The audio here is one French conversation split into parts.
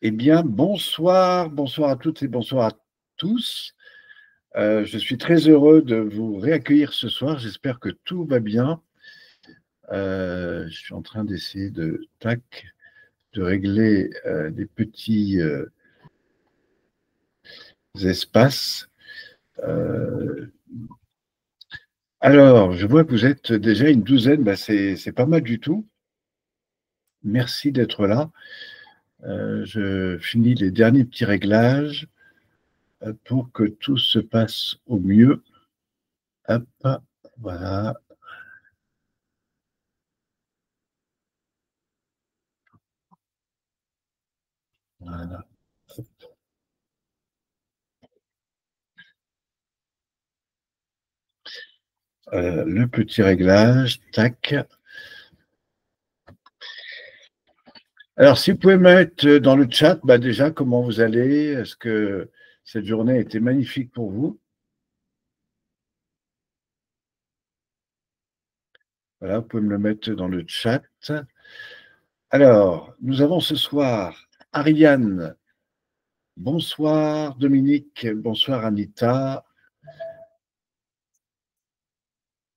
Eh bien, bonsoir, bonsoir à toutes et bonsoir à tous. Je suis très heureux de vous réaccueillir ce soir. J'espère que tout va bien. Je suis en train d'essayer de régler des petits espaces. Alors, je vois que vous êtes déjà une douzaine. C'est pas mal du tout. Merci d'être là. Je finis les derniers petits réglages pour que tout se passe au mieux. Hop, voilà. Voilà. Le petit réglage, tac. Alors, si vous pouvez mettre dans le chat, déjà, comment vous allez? Est-ce que cette journée a été magnifique pour vous? Voilà, vous pouvez me le mettre dans le chat. Alors, nous avons ce soir Ariane. Bonsoir Dominique. Bonsoir Anita.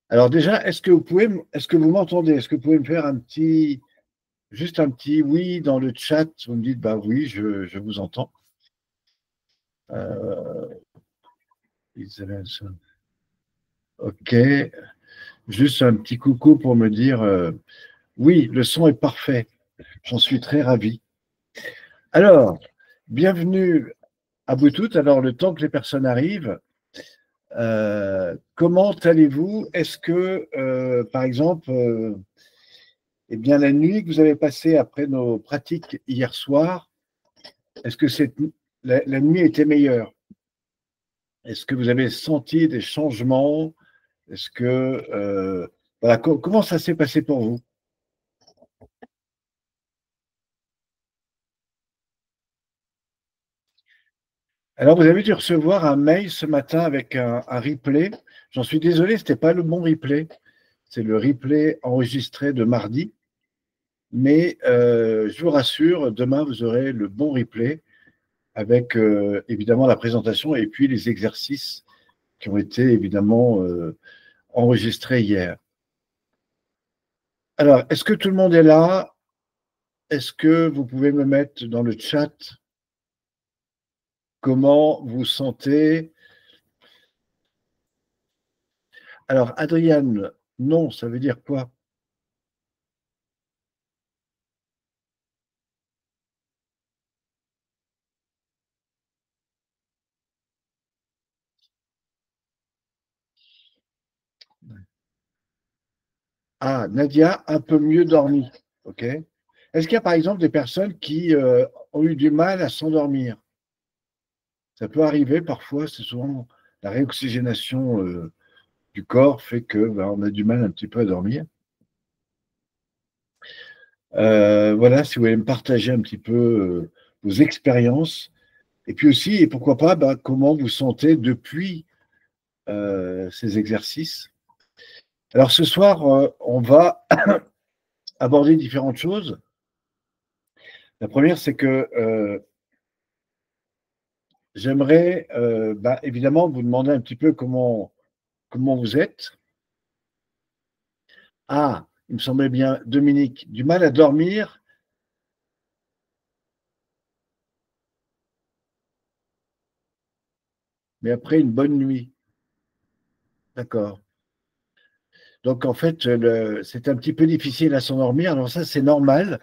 Alors déjà, est-ce que vous m'entendez? Est-ce que vous pouvez me faire juste un petit oui dans le chat? Vous me dites, oui, je vous entends. Isabelle, ok. Juste un petit coucou pour me dire oui, le son est parfait. J'en suis très ravi. Alors, bienvenue à vous toutes. Alors, le temps que les personnes arrivent, comment allez-vous? Est-ce que, par exemple, eh bien, la nuit que vous avez passée après nos pratiques hier soir, est-ce que la nuit était meilleure? Est-ce que vous avez senti des changements? Est-ce que, voilà, comment ça s'est passé pour vous? Alors, vous avez dû recevoir un mail ce matin avec un replay. J'en suis désolé, ce n'était pas le bon replay. C'est le replay enregistré de mardi. Mais je vous rassure, demain, vous aurez le bon replay avec évidemment la présentation et puis les exercices qui ont été évidemment enregistrés hier. Alors, est-ce que tout le monde est là? Est-ce que vous pouvez me mettre dans le chat comment vous sentez? Alors, Adriane, non, ça veut dire quoi? Ah, Nadia, un peu mieux dormi. OK. Est-ce qu'il y a par exemple des personnes qui ont eu du mal à s'endormir? Ça peut arriver parfois, c'est souvent la réoxygénation du corps fait que on a du mal un petit peu à dormir. Voilà, si vous voulez me partager un petit peu vos expériences. Et puis aussi, et pourquoi pas, comment vous sentez depuis ces exercices. Alors ce soir, on va aborder différentes choses. La première, c'est que j'aimerais évidemment vous demander un petit peu comment vous êtes. Ah, il me semblait bien, Dominique, du mal à dormir. Mais après une bonne nuit. D'accord. Donc en fait, c'est un petit peu difficile à s'endormir. Alors ça, c'est normal.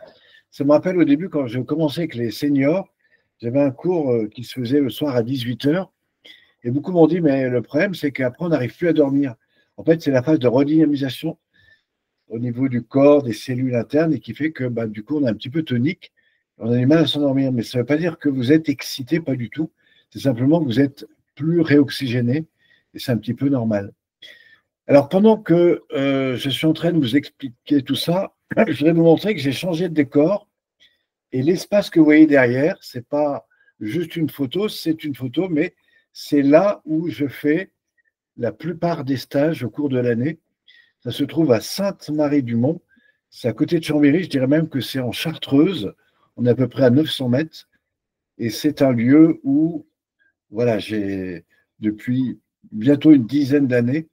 Ça me rappelle au début, quand je commençais avec les seniors, j'avais un cours qui se faisait le soir à 18 heures. Et beaucoup m'ont dit, mais le problème, c'est qu'après, on n'arrive plus à dormir. En fait, c'est la phase de redynamisation au niveau du corps, des cellules internes, et qui fait que du coup, on est un petit peu tonique. On a du mal à s'endormir. Mais ça ne veut pas dire que vous êtes excité, pas du tout. C'est simplement que vous êtes plus réoxygéné. Et c'est un petit peu normal. Alors, pendant que je suis en train de vous expliquer tout ça, je voudrais vous montrer que j'ai changé de décor. Et l'espace que vous voyez derrière, ce n'est pas juste une photo, c'est une photo, mais c'est là où je fais la plupart des stages au cours de l'année. Ça se trouve à Sainte-Marie-du-Mont. C'est à côté de Chambéry. Je dirais même que c'est en Chartreuse. On est à peu près à 900 mètres. Et c'est un lieu où, voilà, j'ai, depuis bientôt une dizaine d'années,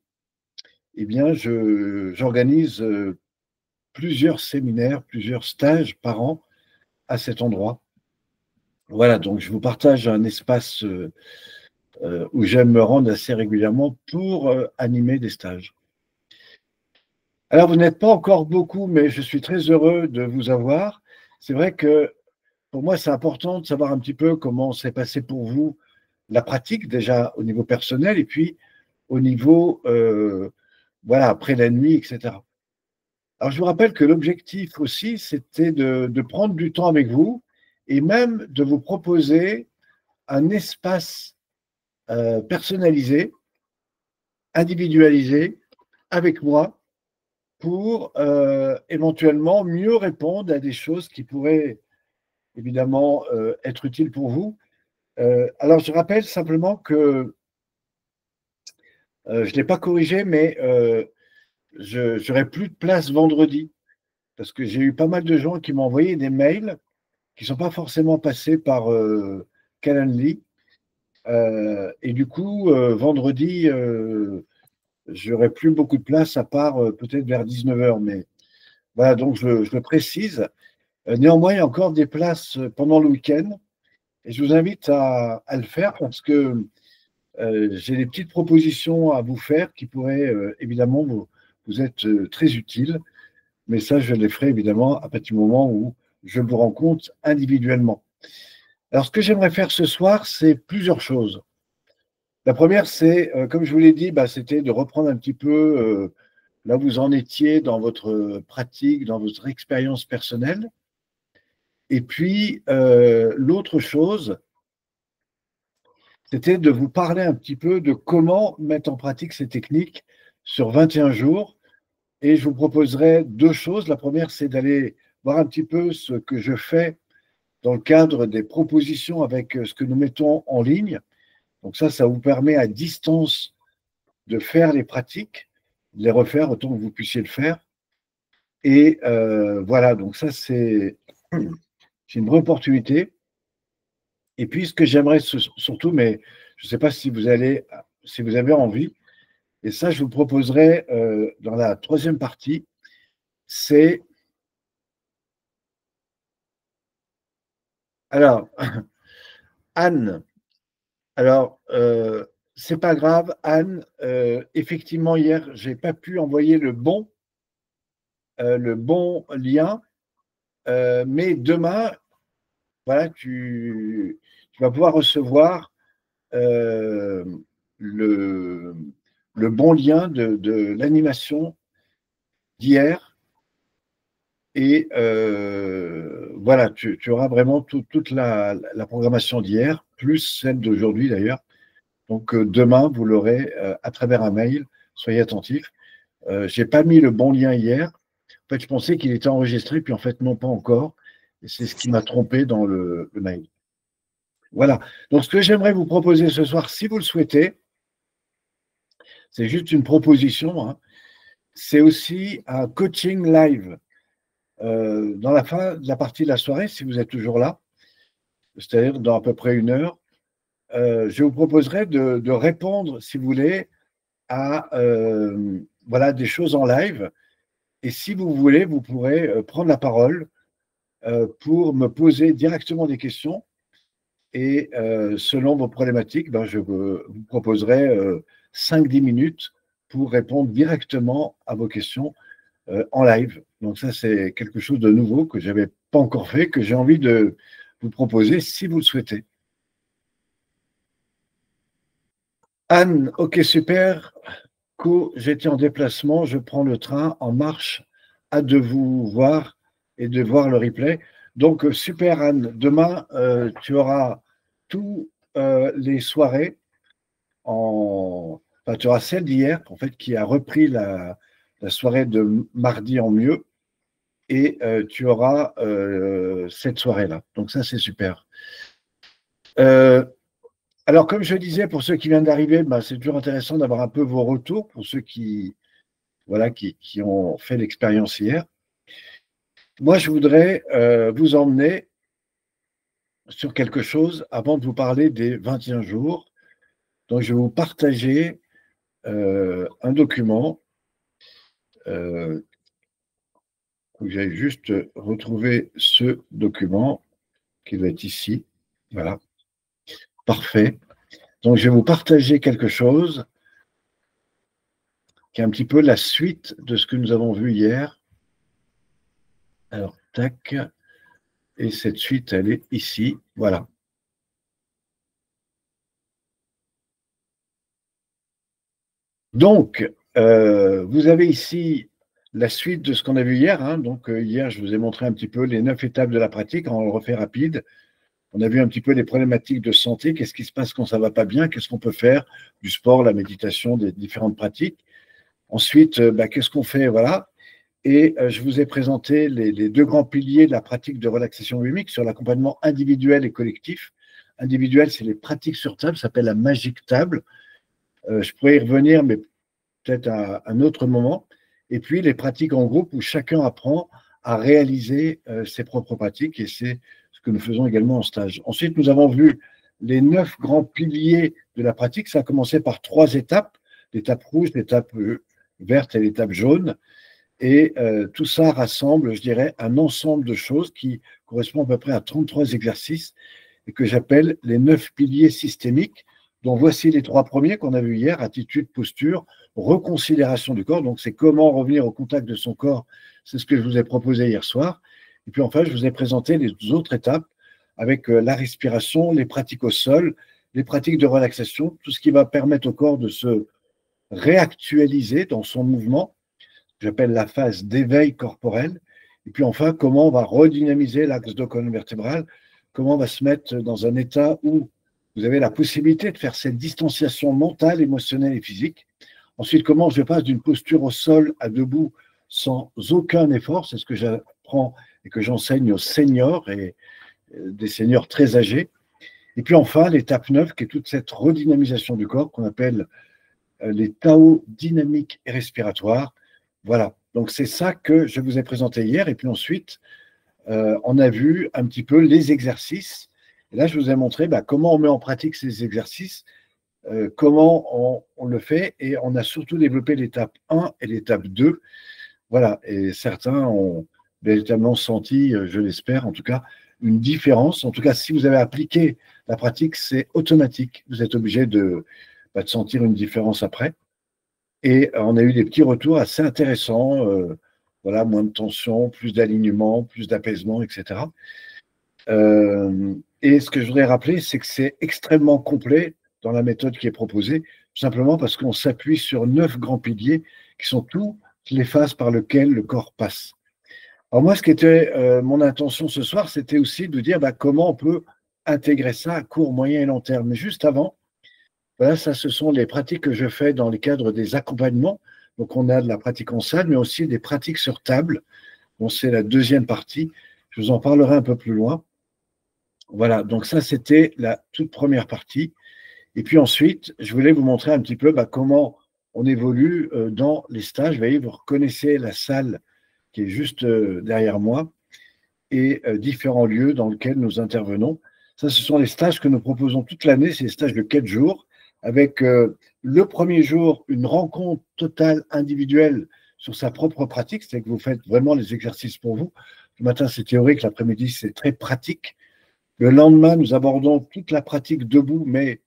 eh bien, j'organise plusieurs séminaires, plusieurs stages par an à cet endroit. Voilà, donc je vous partage un espace où j'aime me rendre assez régulièrement pour animer des stages. Alors, vous n'êtes pas encore beaucoup, mais je suis très heureux de vous avoir. C'est vrai que pour moi, c'est important de savoir un petit peu comment s'est passé pour vous la pratique, déjà au niveau personnel, et puis au niveau, voilà, après la nuit, etc. Alors, je vous rappelle que l'objectif aussi, c'était de prendre du temps avec vous et même de vous proposer un espace personnalisé, individualisé, avec moi, pour éventuellement mieux répondre à des choses qui pourraient évidemment être utiles pour vous. Alors, je rappelle simplement que je ne l'ai pas corrigé, mais je n'aurai plus de place vendredi parce que j'ai eu pas mal de gens qui m'ont envoyé des mails qui ne sont pas forcément passés par Calendly. Et du coup, vendredi, je n'aurai plus beaucoup de place à part peut-être vers 19h. Mais voilà, donc je le précise. Néanmoins, il y a encore des places pendant le week-end et je vous invite à le faire parce que j'ai des petites propositions à vous faire qui pourraient évidemment vous être très utiles. Mais ça, je les ferai évidemment à partir du moment où je vous rends compte individuellement. Alors, ce que j'aimerais faire ce soir, c'est plusieurs choses. La première, c'est, comme je vous l'ai dit, bah, c'était de reprendre un petit peu là où vous en étiez dans votre pratique, dans votre expérience personnelle. Et puis, l'autre chose, c'était de vous parler un petit peu de comment mettre en pratique ces techniques sur 21 jours. Et je vous proposerai deux choses. La première, c'est d'aller voir un petit peu ce que je fais dans le cadre des propositions avec ce que nous mettons en ligne. Donc ça vous permet à distance de faire les pratiques, de les refaire autant que vous puissiez le faire. Et voilà, donc ça, c'est une vraie opportunité. Et puis, ce que j'aimerais surtout, mais je ne sais pas si vous avez envie, et ça, je vous proposerai dans la troisième partie, c'est… Alors, Anne, alors, c'est pas grave, Anne, effectivement, hier, j'ai pas pu envoyer le bon lien, mais demain, voilà, tu vas pouvoir recevoir euh, le, le bon lien de l'animation d'hier. Et voilà, tu auras vraiment toute la programmation d'hier, plus celle d'aujourd'hui d'ailleurs. Donc demain, vous l'aurez à travers un mail. Soyez attentifs. Je n'ai pas mis le bon lien hier. En fait, je pensais qu'il était enregistré, puis en fait, non, pas encore. Et c'est ce qui m'a trompé dans le mail. Voilà. Donc, ce que j'aimerais vous proposer ce soir, si vous le souhaitez, c'est juste une proposition, hein, c'est aussi un coaching live dans la fin de la partie de la soirée, si vous êtes toujours là, c'est-à-dire dans à peu près une heure. Je vous proposerai de répondre, si vous voulez, à voilà, des choses en live. Et si vous voulez, vous pourrez prendre la parole pour me poser directement des questions. Et selon vos problématiques, ben, je vous proposerai 5-10 minutes pour répondre directement à vos questions en live. Donc ça, c'est quelque chose de nouveau que je n'avais pas encore fait, que j'ai envie de vous proposer si vous le souhaitez. Anne, ok, super. J'étais en déplacement, je prends le train en marche, hâte de vous voir et de voir le replay. Donc, super Anne, demain, tu auras toutes les soirées enfin, tu auras celle d'hier, en fait, qui a repris la soirée de mardi en mieux, et tu auras cette soirée-là. Donc ça, c'est super. Alors, comme je disais, pour ceux qui viennent d'arriver, ben, c'est toujours intéressant d'avoir un peu vos retours pour ceux voilà, qui ont fait l'expérience hier. Moi, je voudrais vous emmener sur quelque chose avant de vous parler des 21 jours. Donc, je vais vous partager un document. J'allais juste retrouver ce document qui doit être ici. Voilà. Parfait. Donc, je vais vous partager quelque chose qui est un petit peu la suite de ce que nous avons vu hier. Alors, tac. Et cette suite, elle est ici. Voilà. Donc, vous avez ici la suite de ce qu'on a vu hier. Hein. Donc, hier, je vous ai montré un petit peu les 9 étapes de la pratique. On le refait rapide. On a vu un petit peu les problématiques de santé. Qu'est-ce qui se passe quand ça ne va pas bien? Qu'est-ce qu'on peut faire? Du sport, la méditation, des différentes pratiques. Ensuite, qu'est-ce qu'on fait? Voilà. Et je vous ai présenté les 2 grands piliers de la pratique de relaxation mimique sur l'accompagnement individuel et collectif. Individuel, c'est les pratiques sur table, ça s'appelle la magique table. Je pourrais y revenir, mais peut-être à un autre moment. Et puis les pratiques en groupe où chacun apprend à réaliser ses propres pratiques, et c'est ce que nous faisons également en stage. Ensuite, nous avons vu les 9 grands piliers de la pratique. Ça a commencé par 3 étapes, l'étape rouge, l'étape verte et l'étape jaune. Et tout ça rassemble, je dirais, un ensemble de choses qui correspond à peu près à 33 exercices et que j'appelle les 9 piliers systémiques, dont voici les 3 premiers qu'on a vus hier: attitude, posture, reconsidération du corps. Donc, c'est comment revenir au contact de son corps. C'est ce que je vous ai proposé hier soir. Et puis, enfin, je vous ai présenté les autres étapes avec la respiration, les pratiques au sol, les pratiques de relaxation, tout ce qui va permettre au corps de se réactualiser dans son mouvement. J'appelle la phase d'éveil corporel. Et puis enfin, comment on va redynamiser l'axe de colonne vertébrale, comment on va se mettre dans un état où vous avez la possibilité de faire cette distanciation mentale, émotionnelle et physique. Ensuite, comment je passe d'une posture au sol à debout sans aucun effort. C'est ce que j'apprends et que j'enseigne aux seniors et des seniors très âgés. Et puis enfin, l'étape 9, qui est toute cette redynamisation du corps qu'on appelle les Tao dynamiques et respiratoires. Voilà, donc c'est ça que je vous ai présenté hier. Et puis ensuite, on a vu un petit peu les exercices. Et là, je vous ai montré comment on met en pratique ces exercices, comment on le fait. Et on a surtout développé l'étape 1 et l'étape 2. Voilà, et certains ont véritablement senti, je l'espère en tout cas, une différence. En tout cas, si vous avez appliqué la pratique, c'est automatique. Vous êtes obligé de sentir une différence après. Et on a eu des petits retours assez intéressants. Voilà, moins de tension, plus d'alignement, plus d'apaisement, etc. Et ce que je voudrais rappeler, c'est que c'est extrêmement complet dans la méthode qui est proposée, tout simplement parce qu'on s'appuie sur 9 grands piliers qui sont toutes les phases par lesquelles le corps passe. Alors moi, ce qui était mon intention ce soir, c'était aussi de dire comment on peut intégrer ça à court, moyen et long terme. Mais juste avant, voilà, ça, ce sont les pratiques que je fais dans le cadre des accompagnements. Donc, on a de la pratique en salle, mais aussi des pratiques sur table. Bon, c'est la deuxième partie. Je vous en parlerai un peu plus loin. Voilà, donc ça, c'était la toute première partie. Et puis ensuite, je voulais vous montrer un petit peu comment on évolue dans les stages. Vous voyez, vous reconnaissez la salle qui est juste derrière moi et différents lieux dans lesquels nous intervenons. Ça, ce sont les stages que nous proposons toute l'année. C'est des stages de 4 jours avec le premier jour, une rencontre totale individuelle sur sa propre pratique, c'est-à-dire que vous faites vraiment les exercices pour vous. Le matin, c'est théorique, l'après-midi, c'est très pratique. Le lendemain, nous abordons toute la pratique debout, mais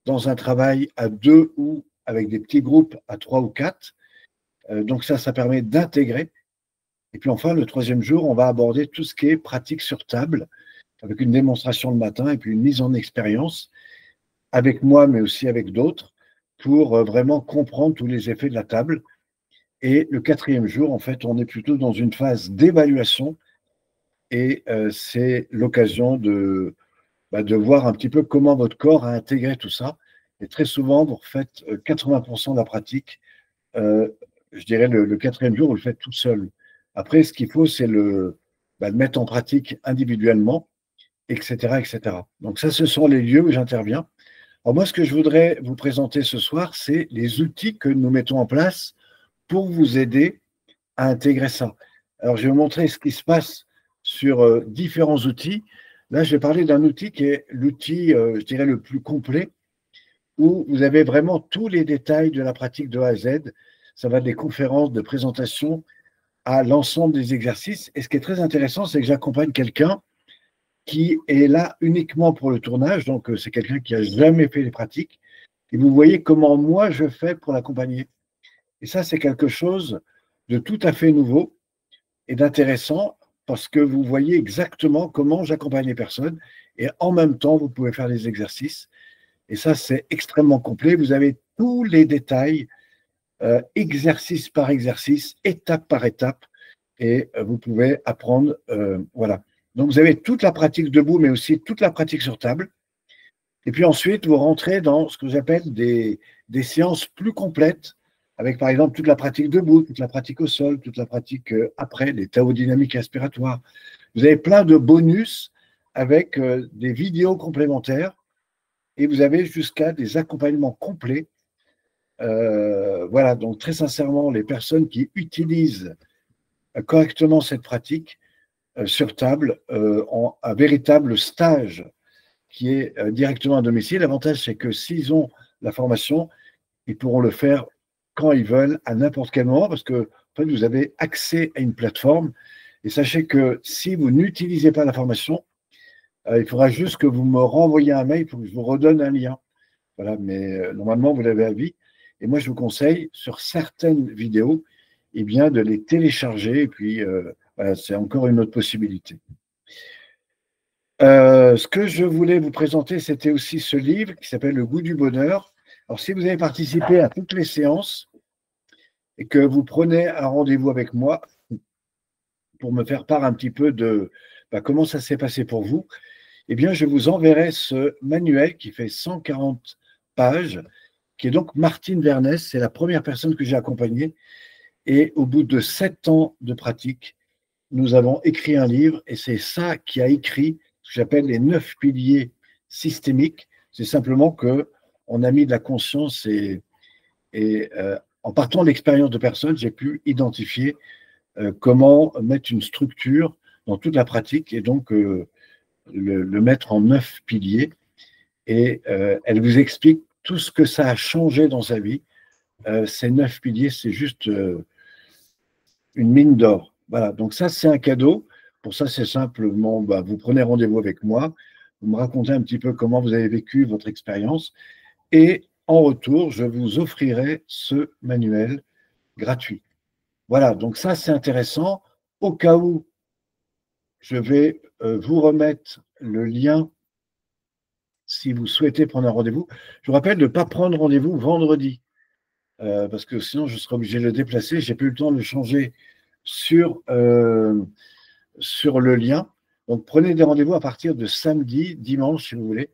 dans un travail à 2 ou avec des petits groupes à 3 ou 4. Donc ça permet d'intégrer. Et puis enfin, le troisième jour, on va aborder tout ce qui est pratique sur table, avec une démonstration le matin et puis une mise en expérience avec moi, mais aussi avec d'autres, pour vraiment comprendre tous les effets de la table. Et le quatrième jour, en fait, on est plutôt dans une phase d'évaluation et c'est l'occasion de voir un petit peu comment votre corps a intégré tout ça. Et très souvent, vous faites 80% de la pratique. Je dirais le quatrième jour, vous le faites tout seul. Après, ce qu'il faut, c'est le mettre en pratique individuellement, etc., etc. Donc ça, ce sont les lieux où j'interviens. Alors moi, ce que je voudrais vous présenter ce soir, c'est les outils que nous mettons en place pour vous aider à intégrer ça. Alors, je vais vous montrer ce qui se passe sur différents outils. Là, je vais parler d'un outil qui est l'outil, je dirais, le plus complet, où vous avez vraiment tous les détails de la pratique de A à Z. Ça va des conférences, de présentations à l'ensemble des exercices. Et ce qui est très intéressant, c'est que j'accompagne quelqu'un qui est là uniquement pour le tournage. Donc, c'est quelqu'un qui n'a jamais fait les pratiques. Et vous voyez comment moi je fais pour l'accompagner. Et ça, c'est quelque chose de tout à fait nouveau et d'intéressant parce que vous voyez exactement comment j'accompagne les personnes et en même temps, vous pouvez faire les exercices. Et ça, c'est extrêmement complet. Vous avez tous les détails, exercice par exercice, étape par étape, et vous pouvez apprendre. Voilà. Donc, vous avez toute la pratique debout, mais aussi toute la pratique sur table. Et puis ensuite, vous rentrez dans ce que j'appelle des séances plus complètes, avec par exemple toute la pratique debout, toute la pratique au sol, toute la pratique après, les théodynamiques aspiratoires. Vous avez plein de bonus avec des vidéos complémentaires et vous avez jusqu'à des accompagnements complets. Voilà, donc très sincèrement, les personnes qui utilisent correctement cette pratique sur table ont un véritable stage qui est directement à domicile. L'avantage, c'est que s'ils ont la formation, ils pourront le faire quand ils veulent, à n'importe quel moment, parce que en fait, vous avez accès à une plateforme. Et sachez que si vous n'utilisez pas la formation, il faudra juste que vous me renvoyiez un mail pour que je vous redonne un lien. Voilà, mais normalement, vous l'avez à vie. Et moi, je vous conseille, sur certaines vidéos, eh bien, de les télécharger. Et puis, voilà, c'est encore une autre possibilité. Ce que je voulais vous présenter, c'était aussi ce livre qui s'appelle Le goût du bonheur. Alors, si vous avez participé à toutes les séances et que vous prenez un rendez-vous avec moi pour me faire part un petit peu de comment ça s'est passé pour vous, eh bien, je vous enverrai ce manuel qui fait 140 pages, qui est donc Martine Vernès. C'est la première personne que j'ai accompagnée. Et au bout de 7 ans de pratique, nous avons écrit un livre et c'est ça qui a écrit ce que j'appelle les 9 piliers systémiques. C'est simplement que on a mis de la conscience et en partant de l'expérience de personnes, j'ai pu identifier comment mettre une structure dans toute la pratique et donc le mettre en 9 piliers. Et elle vous explique tout ce que ça a changé dans sa vie. Ces 9 piliers, c'est juste une mine d'or. Voilà, donc ça, c'est un cadeau. Pour ça, c'est simplement, vous prenez rendez-vous avec moi, vous me racontez un petit peu comment vous avez vécu votre expérience, et en retour, je vous offrirai ce manuel gratuit. Voilà, donc ça, c'est intéressant. Au cas où, je vais vous remettre le lien si vous souhaitez prendre un rendez-vous. Je vous rappelle de ne pas prendre rendez-vous vendredi, parce que sinon, je serai obligé de le déplacer. Je n'ai plus le temps de le changer sur le lien. Donc, prenez des rendez-vous à partir de samedi, dimanche, si vous voulez.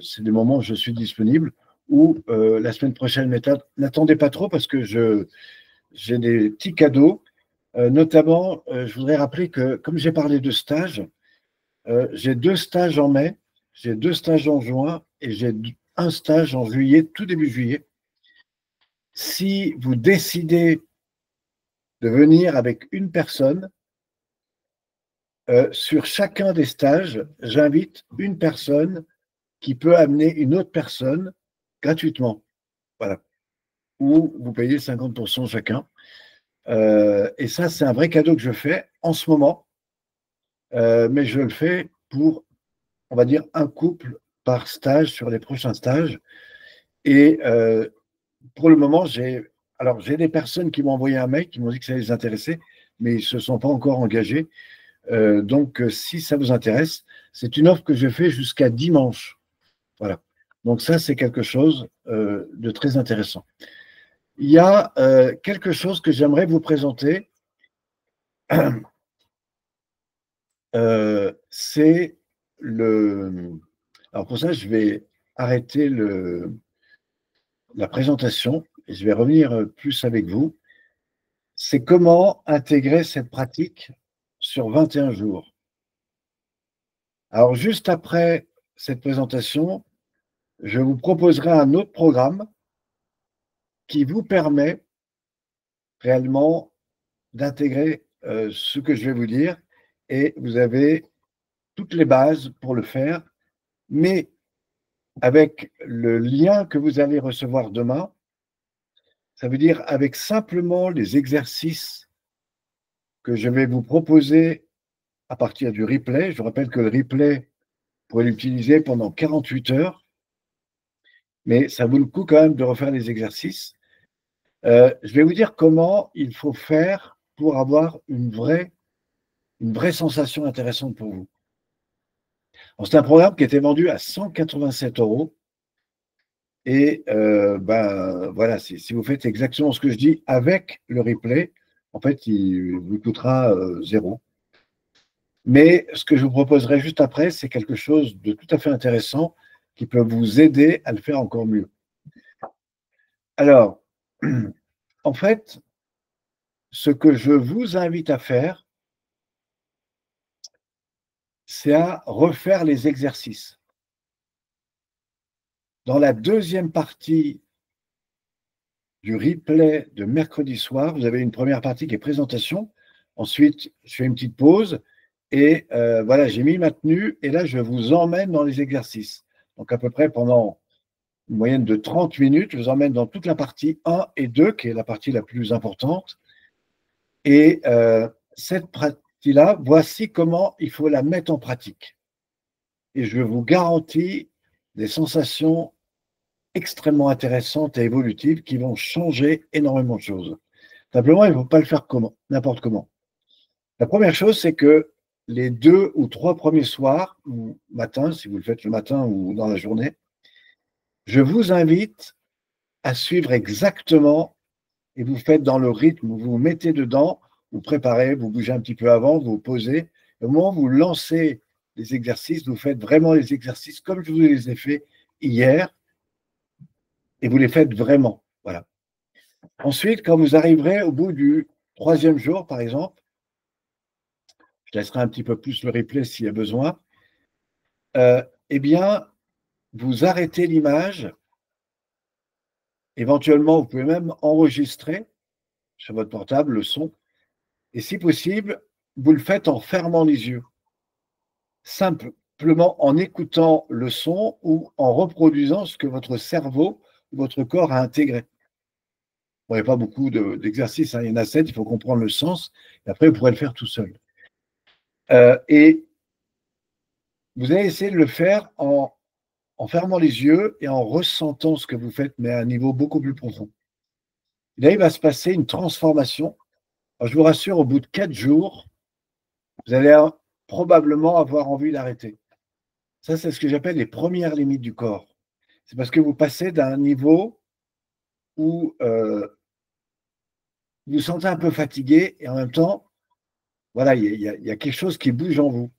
C'est des moments où je suis disponible. Ou la semaine prochaine, mais n'attendez pas trop parce que j'ai des petits cadeaux. Notamment, je voudrais rappeler que, comme j'ai parlé de stages, j'ai 2 stages en mai, j'ai 2 stages en juin et j'ai un stage en juillet, tout début juillet. Si vous décidez de venir avec une personne, sur chacun des stages, j'invite une personne qui peut amener une autre personne gratuitement. Voilà. Ou vous payez 50% chacun. Et ça, c'est un vrai cadeau que je fais en ce moment. Mais je le fais pour, on va dire, un couple par stage sur les prochains stages. Et pour le moment, j'ai des personnes qui m'ont envoyé un mail, qui m'ont dit que ça les intéressait, mais ils ne se sont pas encore engagés. Donc, si ça vous intéresse, c'est une offre que je fais jusqu'à dimanche. Voilà. Donc, ça, c'est quelque chose de très intéressant. Il y a quelque chose que j'aimerais vous présenter. C'est le. Alors, pour ça, je vais arrêter la présentation et je vais revenir plus avec vous. C'est comment intégrer cette pratique sur 21 jours. Alors, juste après cette présentation, je vous proposerai un autre programme qui vous permet réellement d'intégrer ce que je vais vous dire et vous avez toutes les bases pour le faire, mais avec le lien que vous allez recevoir demain, ça veut dire avec simplement les exercices que je vais vous proposer à partir du replay. Je rappelle que le replay, vous pourrez l'utiliser pendant 48 heures, mais ça vaut le coup quand même de refaire les exercices. Je vais vous dire comment il faut faire pour avoir une vraie sensation intéressante pour vous. C'est un programme qui était vendu à 187 €. Et voilà, si vous faites exactement ce que je dis avec le replay, en fait, il vous coûtera 0. Mais ce que je vous proposerai juste après, c'est quelque chose de tout à fait intéressant qui peut vous aider à le faire encore mieux. Alors, en fait, ce que je vous invite à faire, c'est à refaire les exercices. Dans la deuxième partie du replay de mercredi soir, vous avez une première partie qui est présentation. Ensuite, je fais une petite pause et voilà, j'ai mis ma tenue et là, je vous emmène dans les exercices. Donc, à peu près pendant une moyenne de 30 minutes, je vous emmène dans toute la partie 1 et 2, qui est la partie la plus importante. Et cette partie-là, voici comment il faut la mettre en pratique. Et je vous garantis des sensations extrêmement intéressantes et évolutives qui vont changer énormément de choses. Simplement, il ne faut pas le faire n'importe comment. La première chose, c'est que les 2 ou 3 premiers soirs, ou matin, si vous le faites le matin ou dans la journée, je vous invite à suivre exactement, et vous faites dans le rythme, vous vous mettez dedans, vous préparez, vous bougez un petit peu avant, vous vous posez. Au moment où vous lancez les exercices, vous faites vraiment les exercices comme je vous les ai fait hier, et vous les faites vraiment. Voilà. Ensuite, quand vous arriverez au bout du 3e jour, par exemple, je laisserai un petit peu plus le replay s'il y a besoin, eh bien, vous arrêtez l'image. Éventuellement, vous pouvez même enregistrer sur votre portable le son. Et si possible, vous le faites en fermant les yeux. Simplement en écoutant le son ou en reproduisant ce que votre cerveau ou votre corps a intégré. Bon, il n'y a pas beaucoup d'exercices, hein. Il y en a 7, il faut comprendre le sens, et après, vous pourrez le faire tout seul. Et vous allez essayer de le faire en fermant les yeux et en ressentant ce que vous faites, mais à un niveau beaucoup plus profond. Et là, il va se passer une transformation. Alors, je vous rassure, au bout de 4 jours, vous allez probablement avoir envie d'arrêter. Ça, c'est ce que j'appelle les premières limites du corps. C'est parce que vous passez d'un niveau où vous vous sentez un peu fatigué et en même temps, voilà, il y a quelque chose qui bouge en vous.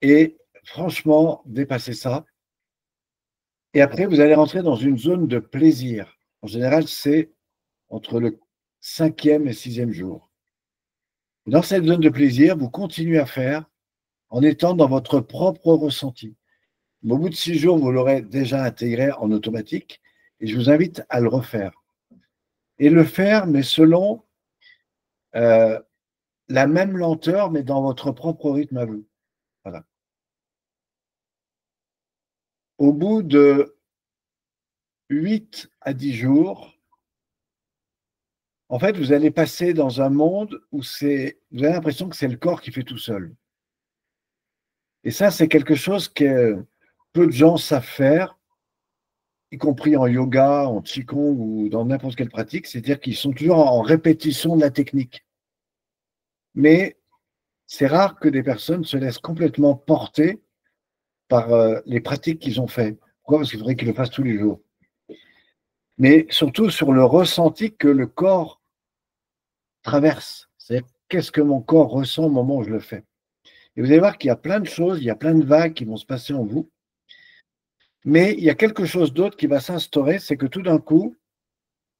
Et franchement, dépassez ça. Et après, vous allez rentrer dans une zone de plaisir. En général, c'est entre le 5e et 6e jour. Et dans cette zone de plaisir, vous continuez à faire en étant dans votre propre ressenti. Au bout de 6 jours, vous l'aurez déjà intégré en automatique et je vous invite à le refaire. Et le faire, mais selon la même lenteur, mais dans votre propre rythme à vous. Voilà. Au bout de 8 à 10 jours, en fait, vous allez passer dans un monde où vous avez l'impression que c'est le corps qui fait tout seul. Et ça, c'est quelque chose que peu de gens savent faire, y compris en yoga, en qigong ou dans n'importe quelle pratique, c'est-à-dire qu'ils sont toujours en répétition de la technique. Mais c'est rare que des personnes se laissent complètement porter par les pratiques qu'ils ont faites. Pourquoi? Parce qu'il faudrait qu'ils le fassent tous les jours. Mais surtout sur le ressenti que le corps traverse. C'est-à-dire, qu'est-ce que mon corps ressent au moment où je le fais? Et vous allez voir qu'il y a plein de choses, il y a plein de vagues qui vont se passer en vous. Mais il y a quelque chose d'autre qui va s'instaurer, c'est que tout d'un coup,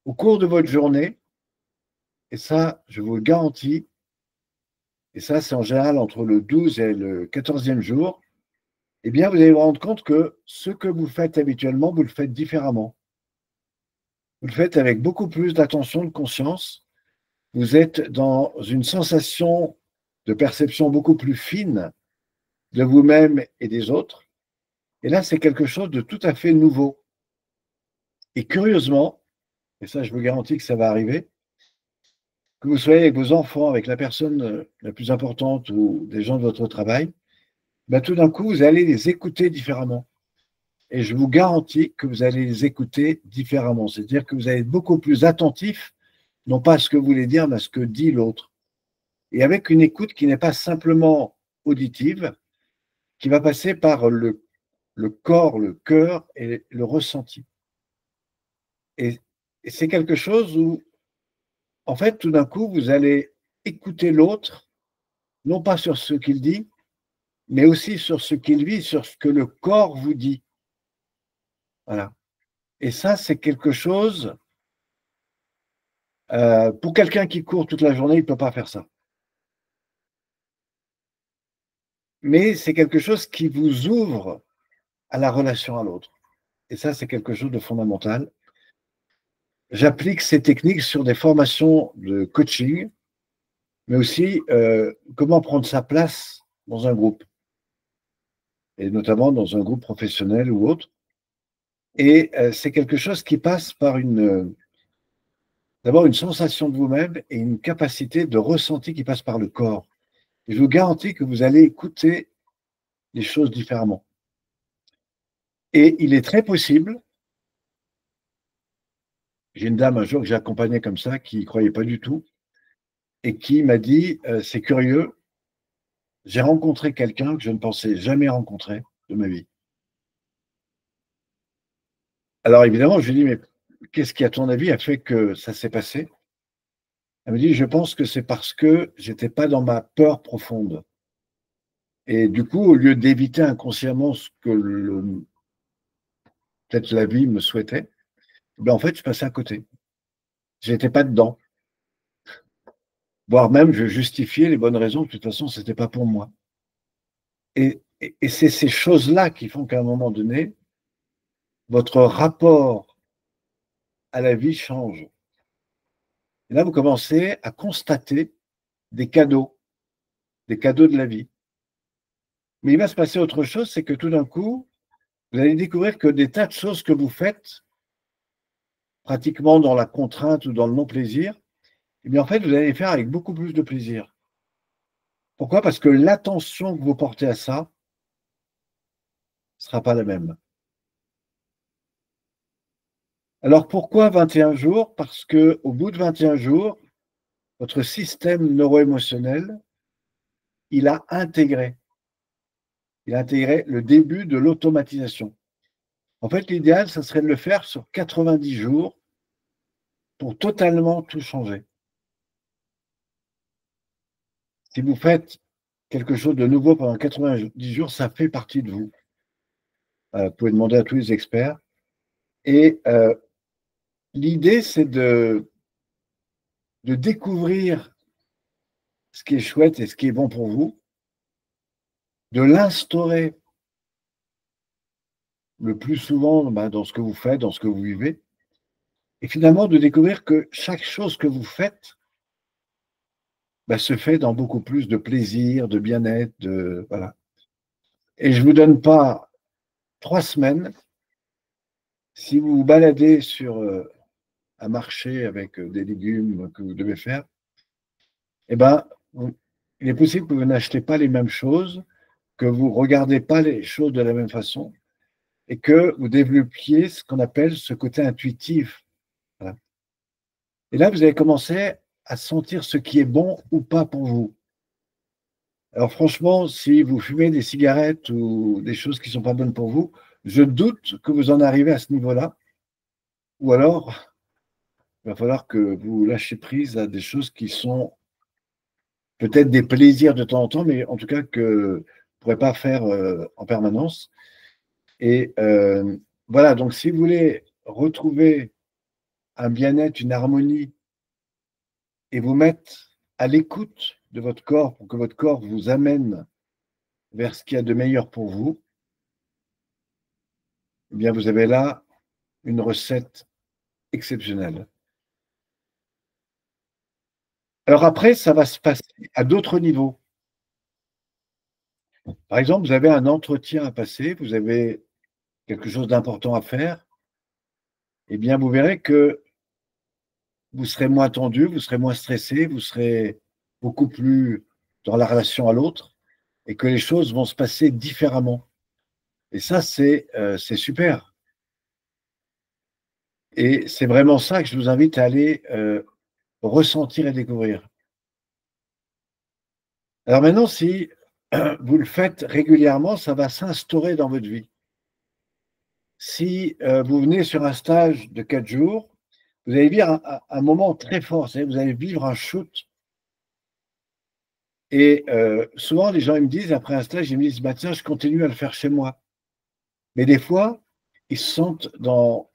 au cours de votre journée, et ça, je vous le garantis, et ça, c'est en général entre le 12 et le 14e jour, eh bien, vous allez vous rendre compte que ce que vous faites habituellement, vous le faites différemment. Vous le faites avec beaucoup plus d'attention, de conscience. Vous êtes dans une sensation de perception beaucoup plus fine. de vous-même et des autres. Et là, c'est quelque chose de tout à fait nouveau. Et curieusement, et ça, je vous garantis que ça va arriver, que vous soyez avec vos enfants, avec la personne la plus importante ou des gens de votre travail, ben, tout d'un coup, vous allez les écouter différemment. Et je vous garantis que vous allez les écouter différemment. C'est-à-dire que vous allez être beaucoup plus attentif, non pas à ce que vous voulez dire, mais à ce que dit l'autre. Et avec une écoute qui n'est pas simplement auditive, qui va passer par le corps, le cœur et le ressenti. Et c'est quelque chose où, en fait, tout d'un coup, vous allez écouter l'autre, non pas sur ce qu'il dit, mais aussi sur ce qu'il vit, sur ce que le corps vous dit. Voilà. Et ça, c'est quelque chose, pour quelqu'un qui court toute la journée, il ne peut pas faire ça. Mais c'est quelque chose qui vous ouvre à la relation à l'autre. Et ça, c'est quelque chose de fondamental. J'applique ces techniques sur des formations de coaching, mais aussi comment prendre sa place dans un groupe, et notamment dans un groupe professionnel ou autre. Et c'est quelque chose qui passe par d'abord une sensation de vous-même et une capacité de ressenti qui passe par le corps. Et je vous garantis que vous allez écouter les choses différemment. Et il est très possible, j'ai une dame un jour que j'ai accompagnée comme ça, qui ne croyait pas du tout, et qui m'a dit, c'est curieux, j'ai rencontré quelqu'un que je ne pensais jamais rencontrer de ma vie. Alors évidemment, je lui dis, mais qu'est-ce qui, à ton avis, a fait que ça s'est passé? Elle me dit, je pense que c'est parce que j'étais pas dans ma peur profonde. Et du coup, au lieu d'éviter inconsciemment ce que peut-être la vie me souhaitait, ben en fait, je passais à côté. Je n'étais pas dedans. Voire même, je justifiais les bonnes raisons. De toute façon, ce n'était pas pour moi. Et c'est ces choses-là qui font qu'à un moment donné, votre rapport à la vie change. Et là, vous commencez à constater des cadeaux de la vie. Mais il va se passer autre chose, c'est que tout d'un coup, vous allez découvrir que des tas de choses que vous faites, pratiquement dans la contrainte ou dans le non-plaisir, eh bien, en fait, vous allez les faire avec beaucoup plus de plaisir. Pourquoi? Parce que l'attention que vous portez à ça ne sera pas la même. Alors, pourquoi 21 jours? Parce qu'au bout de 21 jours, votre système neuro-émotionnel, il a intégré le début de l'automatisation. En fait, l'idéal, ça serait de le faire sur 90 jours pour totalement tout changer. Si vous faites quelque chose de nouveau pendant 90 jours, ça fait partie de vous. Vous pouvez demander à tous les experts. Et l'idée, c'est de découvrir ce qui est chouette et ce qui est bon pour vous, de l'instaurer le plus souvent dans ce que vous faites, dans ce que vous vivez, et finalement de découvrir que chaque chose que vous faites se fait dans beaucoup plus de plaisir, de bien-être, voilà. Et je ne vous donne pas 3 semaines, si vous vous baladez sur un marché avec des légumes que vous devez faire, eh ben, il est possible que vous n'achetez pas les mêmes choses, que vous ne regardez pas les choses de la même façon, et que vous développiez ce qu'on appelle ce côté intuitif. Voilà. Et là, vous allez commencer à sentir ce qui est bon ou pas pour vous. Alors franchement, si vous fumez des cigarettes ou des choses qui ne sont pas bonnes pour vous, je doute que vous en arrivez à ce niveau-là. Ou alors, il va falloir que vous lâchiez prise à des choses qui sont peut-être des plaisirs de temps en temps, mais en tout cas que vous ne pourrez pas faire en permanence. Et voilà, donc si vous voulez retrouver un bien-être, une harmonie, et vous mettre à l'écoute de votre corps pour que votre corps vous amène vers ce qu'il y a de meilleur pour vous, eh bien vous avez là une recette exceptionnelle. Alors après, ça va se passer à d'autres niveaux. Par exemple, vous avez un entretien à passer, vous avez quelque chose d'important à faire, eh bien, vous verrez que vous serez moins tendu, vous serez moins stressé, vous serez beaucoup plus dans la relation à l'autre et que les choses vont se passer différemment. Et ça, c'est super. Et c'est vraiment ça que je vous invite à aller ressentir et découvrir. Alors maintenant, si vous le faites régulièrement, ça va s'instaurer dans votre vie. Si vous venez sur un stage de 4 jours, vous allez vivre un moment très fort, vous allez vivre un shoot. Et souvent, les gens ils me disent, après un stage, ils me disent, bah, tiens, je continue à le faire chez moi. Mais des fois, ils se sentent dans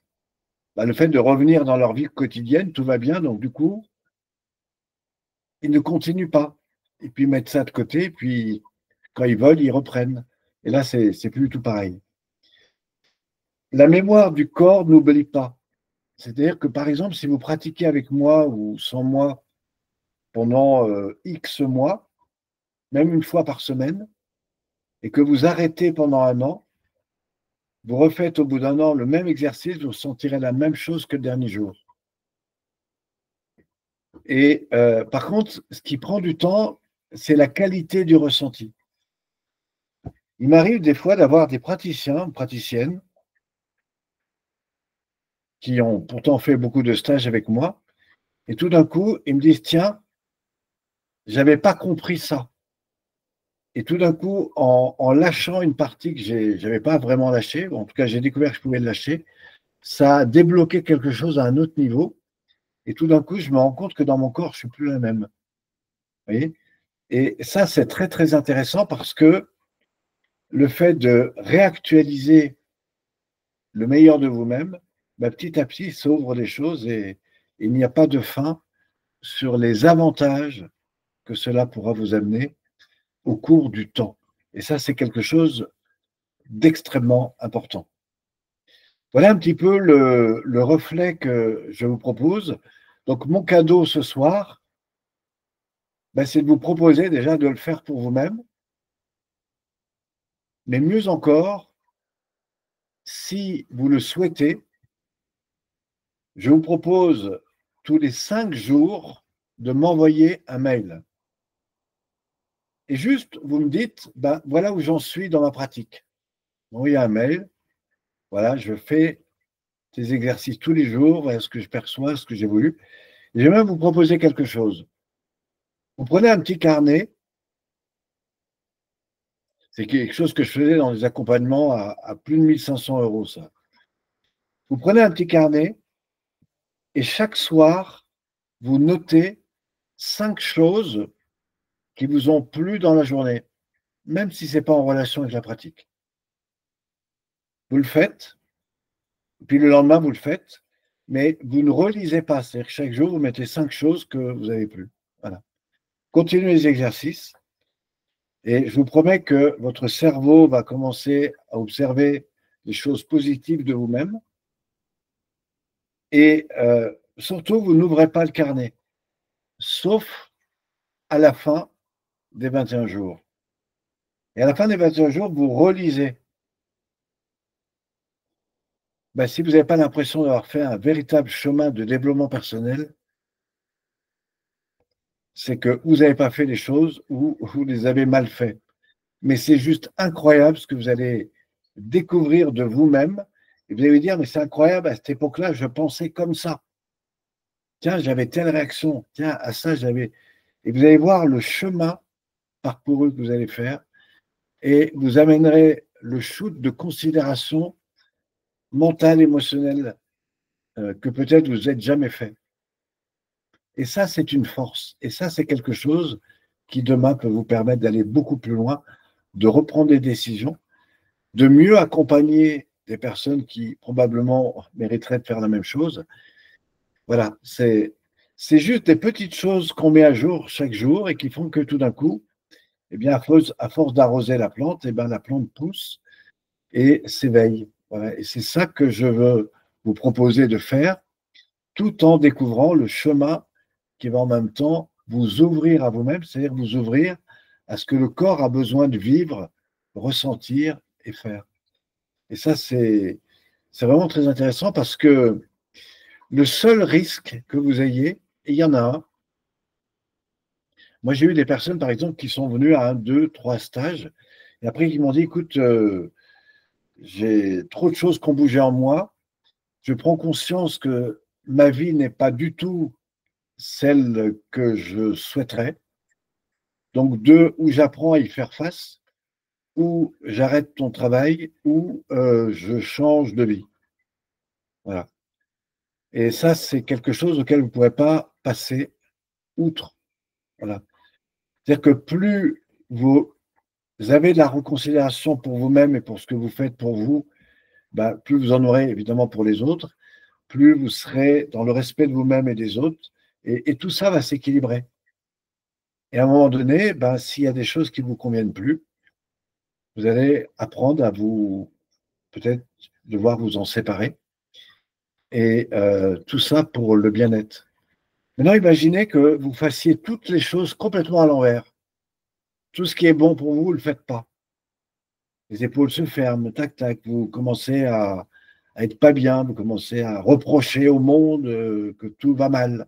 le fait de revenir dans leur vie quotidienne, tout va bien, donc du coup, ils ne continuent pas. Et puis, ils mettent ça de côté, et puis, quand ils veulent, ils reprennent. Et là, c'est plus du tout pareil. La mémoire du corps n'oublie pas. C'est-à-dire que, par exemple, si vous pratiquez avec moi ou sans moi pendant X mois, même une fois par semaine, et que vous arrêtez pendant un an, vous refaites au bout d'un an le même exercice, vous sentirez la même chose que le dernier jour. Et par contre, ce qui prend du temps, c'est la qualité du ressenti. Il m'arrive des fois d'avoir des praticiens, praticiennes, qui ont pourtant fait beaucoup de stages avec moi, et tout d'un coup, ils me disent, tiens, j'avais pas compris ça. Et tout d'un coup, en lâchant une partie que je n'avais pas vraiment lâchée, en tout cas, j'ai découvert que je pouvais le lâcher, ça a débloqué quelque chose à un autre niveau. Et tout d'un coup, je me rends compte que dans mon corps, je ne suis plus la même. Vous voyez? Et ça, c'est très, très intéressant parce que le fait de réactualiser le meilleur de vous-même, bah, petit à petit, s'ouvre des choses et il n'y a pas de fin sur les avantages que cela pourra vous amener au cours du temps. Et ça, c'est quelque chose d'extrêmement important. Voilà un petit peu le reflet que je vous propose. Donc, mon cadeau ce soir, ben, c'est de vous proposer déjà de le faire pour vous-même. Mais mieux encore, si vous le souhaitez, je vous propose tous les 5 jours de m'envoyer un mail. Et juste, vous me dites, ben, voilà où j'en suis dans ma pratique. M'envoyez un mail, voilà, je fais des exercices tous les jours, voilà ce que je perçois, ce que j'ai voulu. Et je vais même vous proposer quelque chose. Vous prenez un petit carnet, c'est quelque chose que je faisais dans les accompagnements à plus de 1500 €, ça. Vous prenez un petit carnet et chaque soir, vous notez 5 choses qui vous ont plu dans la journée, même si ce n'est pas en relation avec la pratique. Vous le faites, puis le lendemain, vous le faites, mais vous ne relisez pas. C'est-à-dire que chaque jour, vous mettez 5 choses que vous avez plu. Voilà. Continuez les exercices et je vous promets que votre cerveau va commencer à observer les choses positives de vous-même. Et surtout, vous n'ouvrez pas le carnet, sauf à la fin des 21 jours. Et à la fin des 21 jours, vous relisez. Ben, si vous n'avez pas l'impression d'avoir fait un véritable chemin de développement personnel, c'est que vous n'avez pas fait les choses ou vous les avez mal faites. Mais c'est juste incroyable ce que vous allez découvrir de vous-même. Et vous allez dire, mais c'est incroyable, à cette époque-là, je pensais comme ça. Tiens, j'avais telle réaction. Tiens, à ça, j'avais. Et vous allez voir le chemin parcouru que vous allez faire et vous amènerez le shoot de considération mentale, émotionnelle que peut-être vous n'êtes jamais fait. Et ça, c'est une force. Et ça, c'est quelque chose qui demain peut vous permettre d'aller beaucoup plus loin, de reprendre des décisions, de mieux accompagner des personnes qui probablement mériteraient de faire la même chose. Voilà, c'est juste des petites choses qu'on met à jour chaque jour et qui font que tout d'un coup, eh bien, à force d'arroser la plante, eh bien, la plante pousse et s'éveille. Voilà. Et c'est ça que je veux vous proposer de faire, tout en découvrant le chemin qui va en même temps vous ouvrir à vous-même, c'est-à-dire vous ouvrir à ce que le corps a besoin de vivre ressentir et faire. Et ça, c'est vraiment très intéressant parce que le seul risque que vous ayez, et il y en a un, moi j'ai eu des personnes par exemple qui sont venues à 1, 2, 3 stages et après qui m'ont dit écoute, j'ai trop de choses qui ont bougé en moi, je prends conscience que ma vie n'est pas du tout celle que je souhaiterais. Donc, où j'apprends à y faire face, ou j'arrête ton travail, ou je change de vie. Voilà. Et ça, c'est quelque chose auquel vous ne pourrez pas passer outre. Voilà. C'est-à-dire que plus vous avez de la reconsidération pour vous-même et pour ce que vous faites pour vous, bah, plus vous en aurez évidemment pour les autres, plus vous serez dans le respect de vous-même et des autres, et tout ça va s'équilibrer. Et à un moment donné, ben, s'il y a des choses qui ne vous conviennent plus, vous allez apprendre à vous, peut-être, devoir vous en séparer. Et tout ça pour le bien-être. Maintenant, imaginez que vous fassiez toutes les choses complètement à l'envers. Tout ce qui est bon pour vous, vous ne le faites pas. Les épaules se ferment, tac, tac. Vous commencez à être pas bien, vous commencez à reprocher au monde que tout va mal.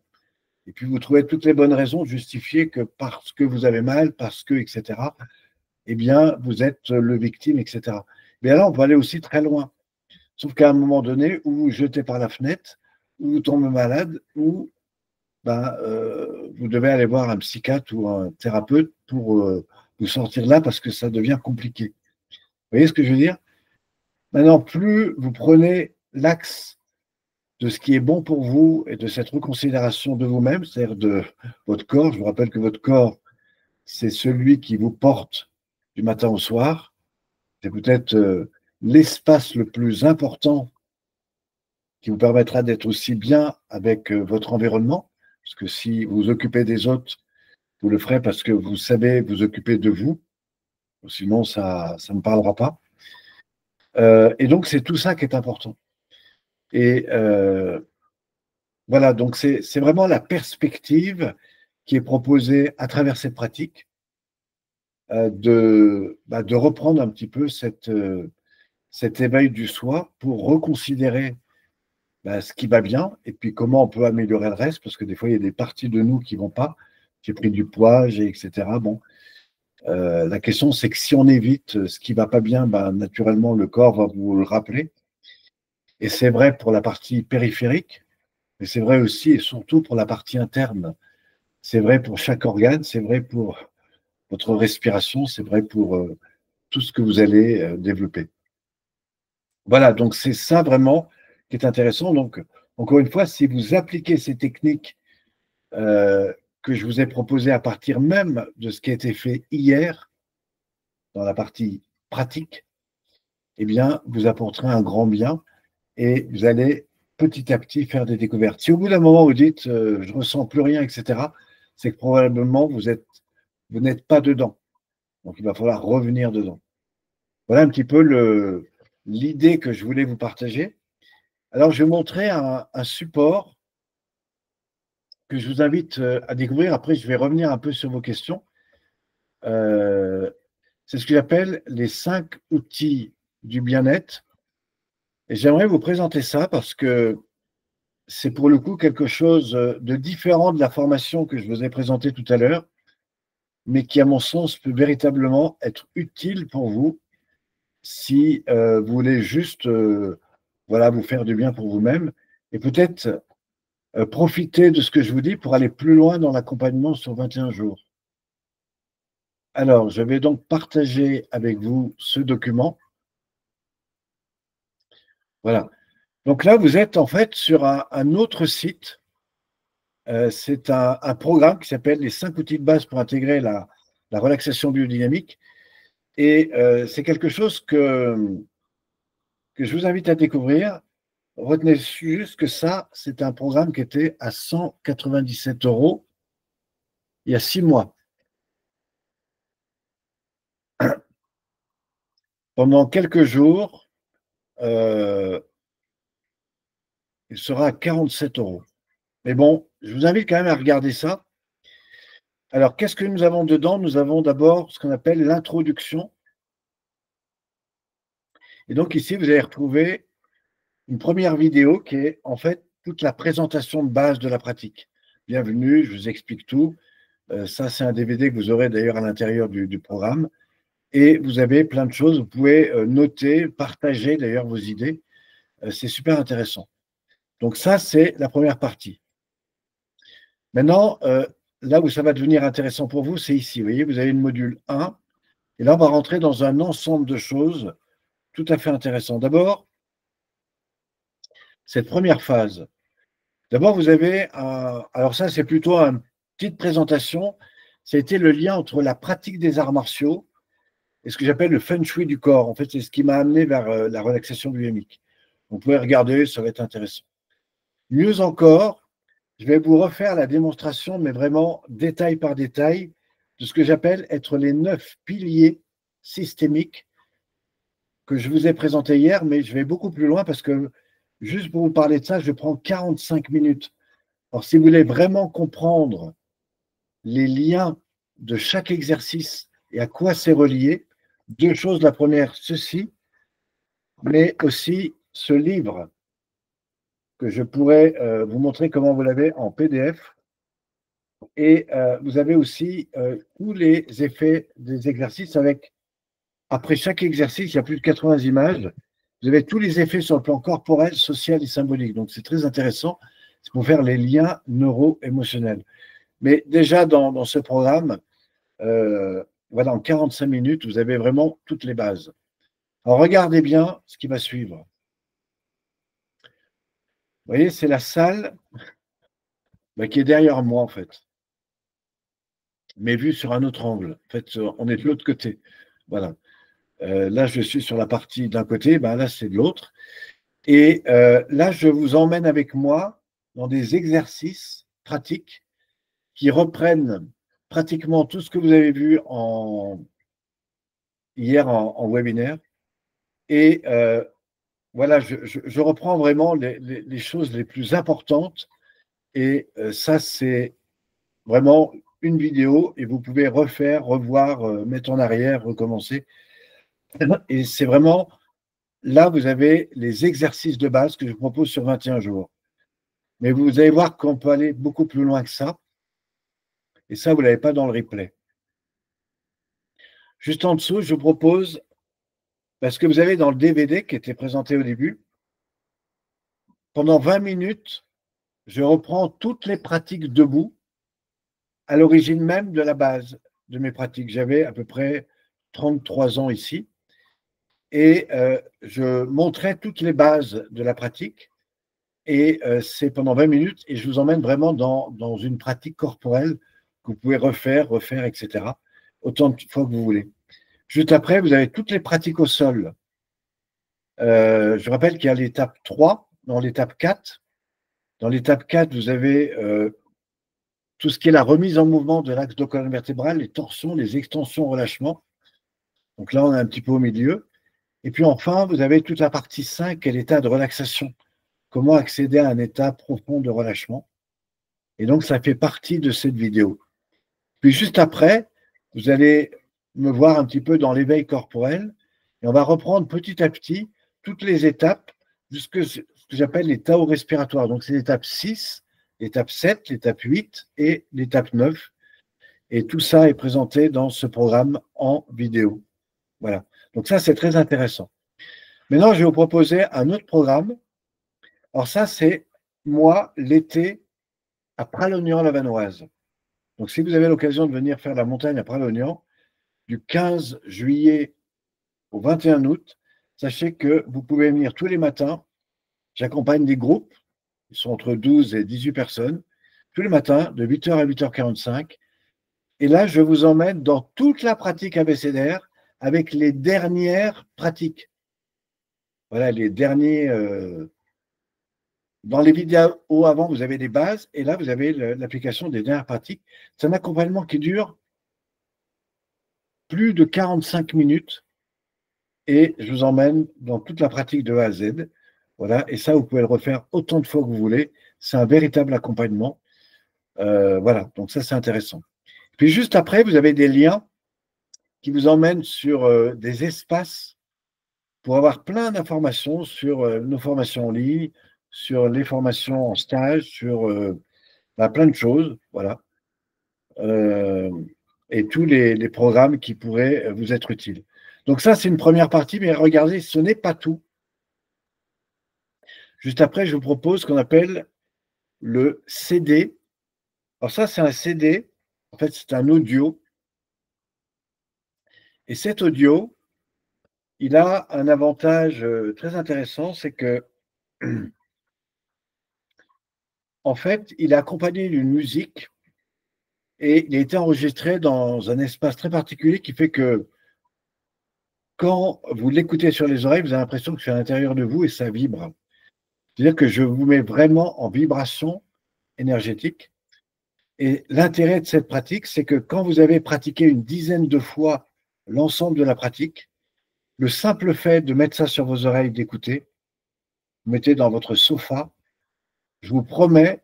Et puis vous trouvez toutes les bonnes raisons de justifier que parce que vous avez mal, parce que, etc., eh bien, vous êtes le victime, etc. Mais là, on peut aller aussi très loin. Sauf qu'à un moment donné, ou vous jetez par la fenêtre, ou vous tombez malade, ou ben, vous devez aller voir un psychiatre ou un thérapeute pour vous sortir de là parce que ça devient compliqué. Vous voyez ce que je veux dire? Maintenant, plus vous prenez l'axe de ce qui est bon pour vous et de cette reconsidération de vous-même, c'est-à-dire de votre corps, je vous rappelle que votre corps, c'est celui qui vous porte du matin au soir, c'est peut-être l'espace le plus important qui vous permettra d'être aussi bien avec votre environnement, parce que si vous vous occupez des autres, vous le ferez parce que vous savez vous occuper de vous, sinon ça ne me parlera pas. Et donc, c'est tout ça qui est important. Et voilà, donc c'est vraiment la perspective qui est proposée à travers cette pratique de reprendre un petit peu cet éveil du soi pour reconsidérer ce qui va bien et puis comment on peut améliorer le reste, parce que des fois, il y a des parties de nous qui ne vont pas. J'ai pris du poids, etc. Bon, la question, c'est que si on évite ce qui ne va pas bien, naturellement, le corps va vous le rappeler. Et c'est vrai pour la partie périphérique, mais c'est vrai aussi et surtout pour la partie interne. C'est vrai pour chaque organe, c'est vrai pour votre respiration, c'est vrai pour tout ce que vous allez développer. Voilà, donc c'est ça vraiment qui est intéressant. Donc, encore une fois, si vous appliquez ces techniques que je vous ai proposées à partir même de ce qui a été fait hier, dans la partie pratique, eh bien, vous apporterez un grand bien et vous allez petit à petit faire des découvertes. Si au bout d'un moment vous dites je ne ressens plus rien, etc., c'est que probablement vous n'êtes pas dedans. Donc il va falloir revenir dedans. Voilà un petit peu l'idée que je voulais vous partager. Alors je vais vous montrer un support que je vous invite à découvrir. Après, je vais revenir un peu sur vos questions. C'est ce que j'appelle les 5 outils du bien-être. Et j'aimerais vous présenter ça parce que c'est pour le coup quelque chose de différent de la formation que je vous ai présentée tout à l'heure, mais qui, à mon sens, peut véritablement être utile pour vous si vous voulez juste voilà, vous faire du bien pour vous-même et peut-être profiter de ce que je vous dis pour aller plus loin dans l'accompagnement sur 21 jours. Alors, je vais donc partager avec vous ce document. Voilà. Donc là, vous êtes en fait sur un autre site. C'est un programme qui s'appelle les 5 outils de base pour intégrer la relaxation biodynamique. Et c'est quelque chose que je vous invite à découvrir. Retenez juste que ça, c'est un programme qui était à 197 € il y a 6 mois. Pendant quelques jours, il sera à 47 €. Mais bon, je vous invite quand même à regarder ça. Alors, qu'est-ce que nous avons dedans? Nous avons d'abord ce qu'on appelle l'introduction. Et donc ici, vous allez retrouver une première vidéo qui est en fait toute la présentation de base de la pratique. Bienvenue, je vous explique tout. Ça, c'est un DVD que vous aurez d'ailleurs à l'intérieur du programme. Et vous avez plein de choses. Vous pouvez noter, partager d'ailleurs vos idées. C'est super intéressant. Donc ça, c'est la première partie. Maintenant, là où ça va devenir intéressant pour vous, c'est ici. Vous voyez, vous avez le module 1. Et là, on va rentrer dans un ensemble de choses tout à fait intéressant. D'abord, cette première phase. D'abord, vous avez alors ça, c'est plutôt une petite présentation. C'était le lien entre la pratique des arts martiaux et ce que j'appelle le feng shui du corps. En fait, c'est ce qui m'a amené vers la relaxation biomique. Vous pouvez regarder, ça va être intéressant. Mieux encore, je vais vous refaire la démonstration, mais vraiment détail par détail, de ce que j'appelle être les 9 piliers systémiques que je vous ai présentés hier, mais je vais beaucoup plus loin parce que juste pour vous parler de ça, je prends 45 minutes. Alors, si vous voulez vraiment comprendre les liens de chaque exercice et à quoi c'est relié, deux choses. La première, ceci, mais aussi ce livre que je pourrais vous montrer comment vous l'avez en PDF. Et vous avez aussi tous les effets des exercices avec, après chaque exercice, il y a plus de 80 images. Vous avez tous les effets sur le plan corporel, social et symbolique. Donc, c'est très intéressant. C'est pour faire les liens neuro-émotionnels. Mais déjà, dans ce programme, voilà, en 45 minutes, vous avez vraiment toutes les bases. Alors, regardez bien ce qui va suivre. Vous voyez, c'est la salle qui est derrière moi, en fait, mais vue sur un autre angle. En fait, on est de l'autre côté. Voilà. Là, je suis sur la partie d'un côté, là, c'est de l'autre. Et là, je vous emmène avec moi dans des exercices pratiques qui reprennent pratiquement tout ce que vous avez vu hier en webinaire. Et voilà, je reprends vraiment les choses les plus importantes. Et ça, c'est vraiment une vidéo et vous pouvez refaire, revoir, mettre en arrière, recommencer. Et c'est vraiment, là, vous avez les exercices de base que je propose sur 21 jours. Mais vous allez voir qu'on peut aller beaucoup plus loin que ça. Et ça, vous ne l'avez pas dans le replay. Juste en dessous, je vous propose, parce que vous avez dans le DVD qui était présenté au début, pendant 20 minutes, je reprends toutes les pratiques debout à l'origine même de la base de mes pratiques. J'avais à peu près 33 ans ici et je montrais toutes les bases de la pratique et c'est pendant 20 minutes et je vous emmène vraiment dans une pratique corporelle que vous pouvez refaire, etc. autant de fois que vous voulez. Juste après, vous avez toutes les pratiques au sol. Je rappelle qu'il y a l'étape 3, dans l'étape 4. Dans l'étape 4, vous avez tout ce qui est la remise en mouvement de l'axe de colonne vertébrale, les torsions, les extensions, relâchements. Donc là, on est un petit peu au milieu. Et puis enfin, vous avez toute la partie 5, qui est l'état de relaxation. Comment accéder à un état profond de relâchement. Et donc, ça fait partie de cette vidéo. Puis juste après, vous allez me voir un petit peu dans l'éveil corporel. Et on va reprendre petit à petit toutes les étapes jusqu'à ce que j'appelle les Tao respiratoires. Donc, c'est l'étape 6, l'étape 7, l'étape 8 et l'étape 9. Et tout ça est présenté dans ce programme en vidéo. Voilà. Donc ça, c'est très intéressant. Maintenant, je vais vous proposer un autre programme. Alors ça, c'est moi, l'été, à Pralognan-la-Vanoise. Donc si vous avez l'occasion de venir faire la montagne à Pralognan, du 15 juillet au 21 août, sachez que vous pouvez venir tous les matins. J'accompagne des groupes, ils sont entre 12 et 18 personnes, tous les matins, de 8h à 8h45. Et là, je vous emmène dans toute la pratique abécédaire avec les dernières pratiques. Voilà, les derniers. Dans les vidéos avant, vous avez des bases, et là, vous avez l'application des dernières pratiques. C'est un accompagnement qui dure plus de 45 minutes, et je vous emmène dans toute la pratique de A à Z. Voilà, et ça, vous pouvez le refaire autant de fois que vous voulez. C'est un véritable accompagnement. Voilà, donc ça, c'est intéressant. Puis juste après, vous avez des liens qui vous emmènent sur des espaces pour avoir plein d'informations sur nos formations en ligne, sur les formations en stage, sur bah, plein de choses, voilà. Euh, et tous les programmes qui pourraient vous être utiles. Donc ça, c'est une première partie, mais regardez, ce n'est pas tout. Juste après, je vous propose ce qu'on appelle le CD. Alors ça, c'est un CD. En fait, c'est un audio. Et cet audio, il a un avantage très intéressant, c'est que, en fait, il est accompagné d'une musique et il a été enregistré dans un espace très particulier qui fait que quand vous l'écoutez sur les oreilles, vous avez l'impression que c'est à l'intérieur de vous et ça vibre. C'est-à-dire que je vous mets vraiment en vibration énergétique. Et l'intérêt de cette pratique, c'est que quand vous avez pratiqué une dizaine de fois l'ensemble de la pratique, le simple fait de mettre ça sur vos oreilles, d'écouter, vous mettez dans votre sofa, je vous promets,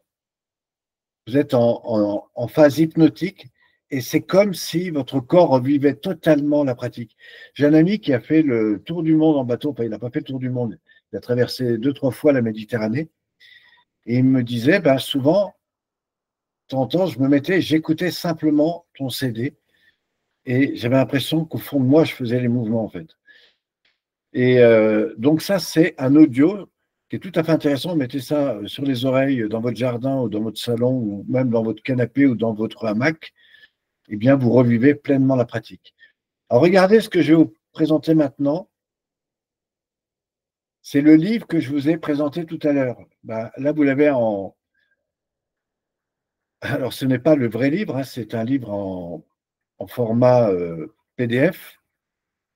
vous êtes en phase hypnotique et c'est comme si votre corps revivait totalement la pratique. J'ai un ami qui a fait le tour du monde en bateau, enfin il n'a pas fait le tour du monde, il a traversé 2, 3 fois la Méditerranée et il me disait, ben, souvent, de temps en temps, je me mettais, j'écoutais simplement ton CD et j'avais l'impression qu'au fond de moi, je faisais les mouvements en fait. Et donc ça, c'est un audio qui est tout à fait intéressant. Mettez ça sur les oreilles dans votre jardin ou dans votre salon ou même dans votre canapé ou dans votre hamac. Eh bien, vous revivez pleinement la pratique. Alors, regardez ce que je vais vous présenter maintenant. C'est le livre que je vous ai présenté tout à l'heure. Ben, là, vous l'avez en... Alors, ce n'est pas le vrai livre, hein, c'est un livre en format PDF,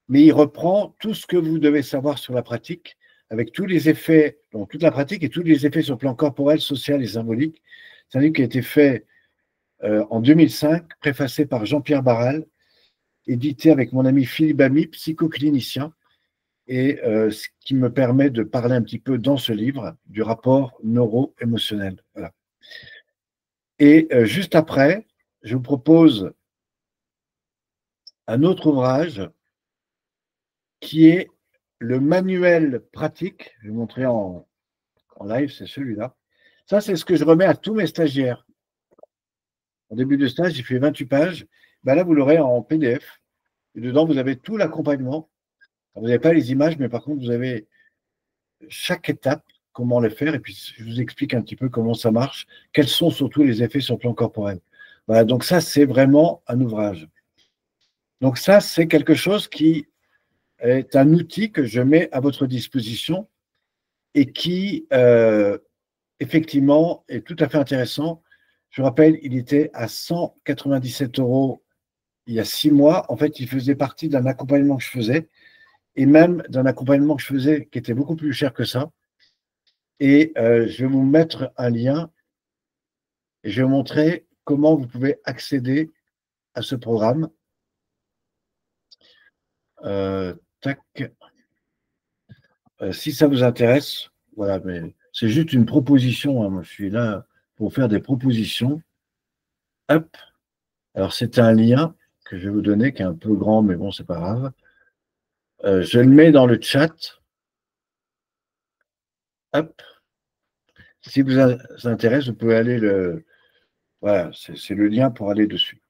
mais il reprend tout ce que vous devez savoir sur la pratique, avec tous les effets, donc toute la pratique et tous les effets sur le plan corporel, social et symbolique. C'est un livre qui a été fait en 2005, préfacé par Jean-Pierre Barral, édité avec mon ami Philippe Bamy, psychoclinicien, et ce qui me permet de parler un petit peu dans ce livre du rapport neuro-émotionnel. Voilà. Et juste après, je vous propose un autre ouvrage qui est le manuel pratique. Je vais vous montrer en live, c'est celui-là. Ça, c'est ce que je remets à tous mes stagiaires. Au début de stage, j'ai fait 28 pages. Ben là, vous l'aurez en PDF. Et dedans, vous avez tout l'accompagnement. Vous n'avez pas les images, mais par contre, vous avez chaque étape, comment le faire. Et puis, je vous explique un petit peu comment ça marche. Quels sont surtout les effets sur le plan corporel. Voilà, donc ça, c'est vraiment un ouvrage. Donc ça, c'est quelque chose qui est un outil que je mets à votre disposition et qui, effectivement, est tout à fait intéressant. Je rappelle, il était à 197 € il y a 6 mois. En fait, il faisait partie d'un accompagnement que je faisais et même d'un accompagnement que je faisais qui était beaucoup plus cher que ça. Et je vais vous mettre un lien et je vais vous montrer comment vous pouvez accéder à ce programme. Tac. Si ça vous intéresse, voilà, mais c'est juste une proposition, hein. Moi, je suis là pour faire des propositions. Hop. Alors, c'est un lien que je vais vous donner qui est un peu grand, mais bon, c'est pas grave. Je le mets dans le chat. Hop. Si vous intéresse, vous pouvez aller le. Voilà, c'est le lien pour aller dessus.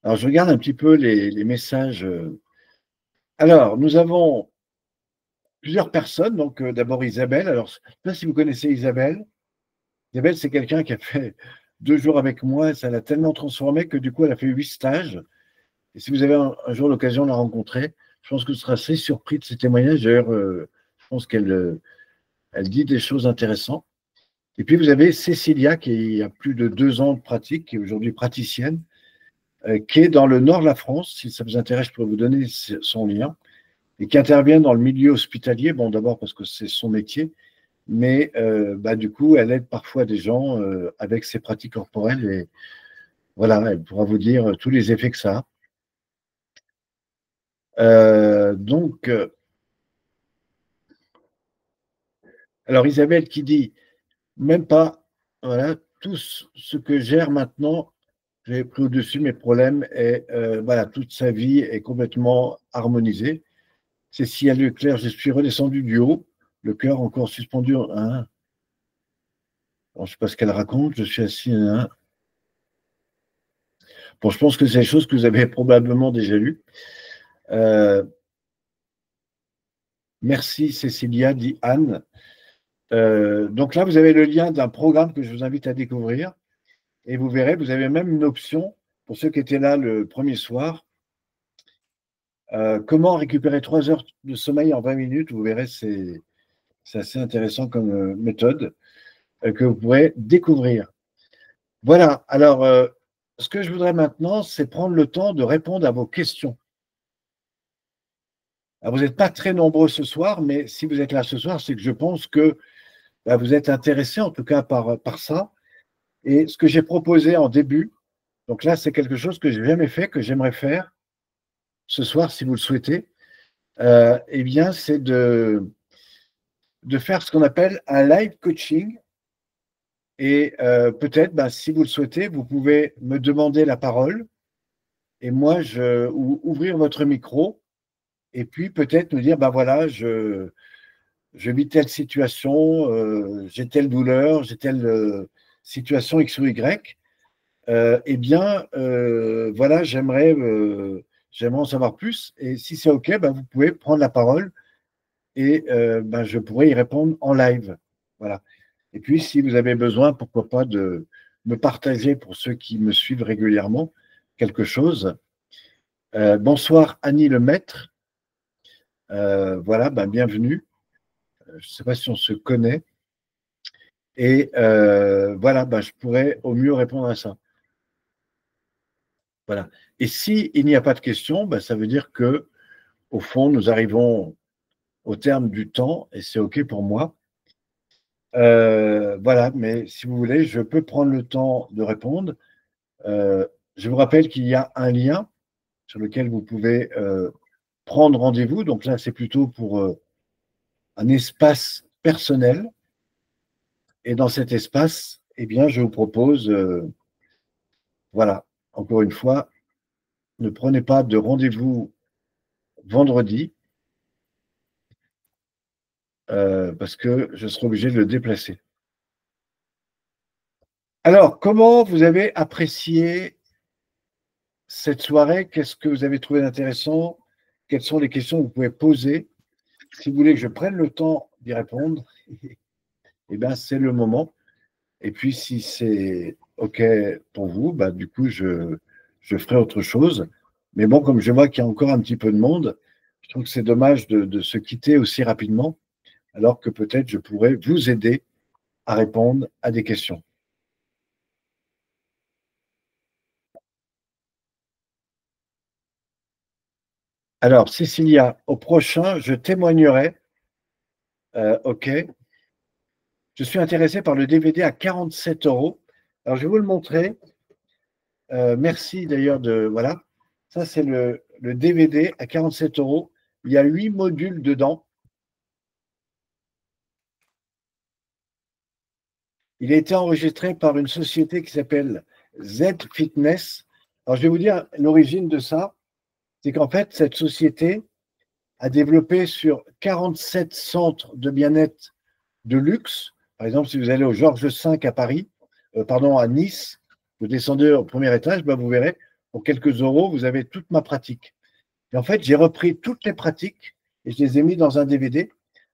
Alors, je regarde un petit peu les messages. Alors, nous avons plusieurs personnes. Donc, d'abord Isabelle. Alors, je ne sais pas si vous connaissez Isabelle. Isabelle, c'est quelqu'un qui a fait 2 jours avec moi. Ça l'a tellement transformé que du coup, elle a fait 8 stages. Et si vous avez un jour l'occasion de la rencontrer, je pense que vous serez assez surpris de ses témoignages. D'ailleurs, je pense qu'elle elle dit des choses intéressantes. Et puis, vous avez Cécilia, qui a plus de 2 ans de pratique, qui est aujourd'hui praticienne, qui est dans le nord de la France. Si ça vous intéresse, je pourrais vous donner son lien. Et qui intervient dans le milieu hospitalier. Bon, d'abord parce que c'est son métier, mais bah, du coup, elle aide parfois des gens avec ses pratiques corporelles. Et voilà, elle pourra vous dire tous les effets que ça a. Donc, alors Isabelle qui dit, même pas, voilà, tout ce que gère maintenant j'ai pris au-dessus mes problèmes et voilà, toute sa vie est complètement harmonisée. C'est si elle est claire, je suis redescendu du haut, le cœur encore suspendu. Hein. Bon, je ne sais pas ce qu'elle raconte, je suis assis. Hein. Bon, je pense que c'est des choses que vous avez probablement déjà lues. Merci Cécilia, dit Anne. Donc là, vous avez le lien d'un programme que je vous invite à découvrir. Et vous verrez, vous avez même une option, pour ceux qui étaient là le premier soir, comment récupérer 3 heures de sommeil en 20 minutes. Vous verrez, c'est assez intéressant comme méthode que vous pourrez découvrir. Voilà, alors ce que je voudrais maintenant, c'est prendre le temps de répondre à vos questions. Alors, vous n'êtes pas très nombreux ce soir, mais si vous êtes là ce soir, c'est que je pense que vous êtes intéressés en tout cas par ça. Et ce que j'ai proposé en début, donc là, c'est quelque chose que je n'ai jamais fait, que j'aimerais faire ce soir, si vous le souhaitez, eh bien, c'est de faire ce qu'on appelle un live coaching. Et peut-être, si vous le souhaitez, vous pouvez me demander la parole et moi, ou ouvrir votre micro et puis peut-être me dire, voilà, je vis telle situation, j'ai telle douleur, j'ai telle situation X ou Y. Eh bien, voilà, j'aimerais en savoir plus. Et si c'est OK, vous pouvez prendre la parole et je pourrais y répondre en live. Voilà. Et puis, si vous avez besoin, pourquoi pas, de me partager, pour ceux qui me suivent régulièrement, quelque chose. Bonsoir Annie Lemaître. Voilà, bienvenue. Je ne sais pas si on se connaît. Et voilà, je pourrais au mieux répondre à ça. Voilà. Et s'il n'y a pas de questions, ça veut dire que, au fond, nous arrivons au terme du temps et c'est OK pour moi. Voilà, mais si vous voulez, je peux prendre le temps de répondre. Je vous rappelle qu'il y a un lien sur lequel vous pouvez prendre rendez-vous. Donc là, c'est plutôt pour un espace personnel. Et dans cet espace, eh bien, je vous propose, voilà, encore une fois, ne prenez pas de rendez-vous vendredi parce que je serai obligé de le déplacer. Alors, comment vous avez apprécié cette soirée? Qu'est-ce que vous avez trouvé d'intéressant? Quelles sont les questions que vous pouvez poser? Si vous voulez que je prenne le temps d'y répondre, eh bien, c'est le moment. Et puis, si c'est OK pour vous, du coup, je ferai autre chose. Mais bon, comme je vois qu'il y a encore un petit peu de monde, je trouve que c'est dommage de se quitter aussi rapidement, alors que peut-être je pourrais vous aider à répondre à des questions. Alors, Cécilia, au prochain, je témoignerai. OK. Je suis intéressé par le DVD à 47 €. Alors, je vais vous le montrer. Merci d'ailleurs de. Voilà. Ça, c'est le DVD à 47 €. Il y a 8 modules dedans. Il a été enregistré par une société qui s'appelle Z Fitness. Alors, je vais vous dire l'origine de ça. C'est qu'en fait, cette société a développé sur 47 centres de bien-être de luxe. Par exemple, si vous allez au Georges V à Paris, à Nice, vous descendez au premier étage, vous verrez, pour quelques euros, vous avez toute ma pratique. Et en fait, j'ai repris toutes les pratiques et je les ai mis dans un DVD.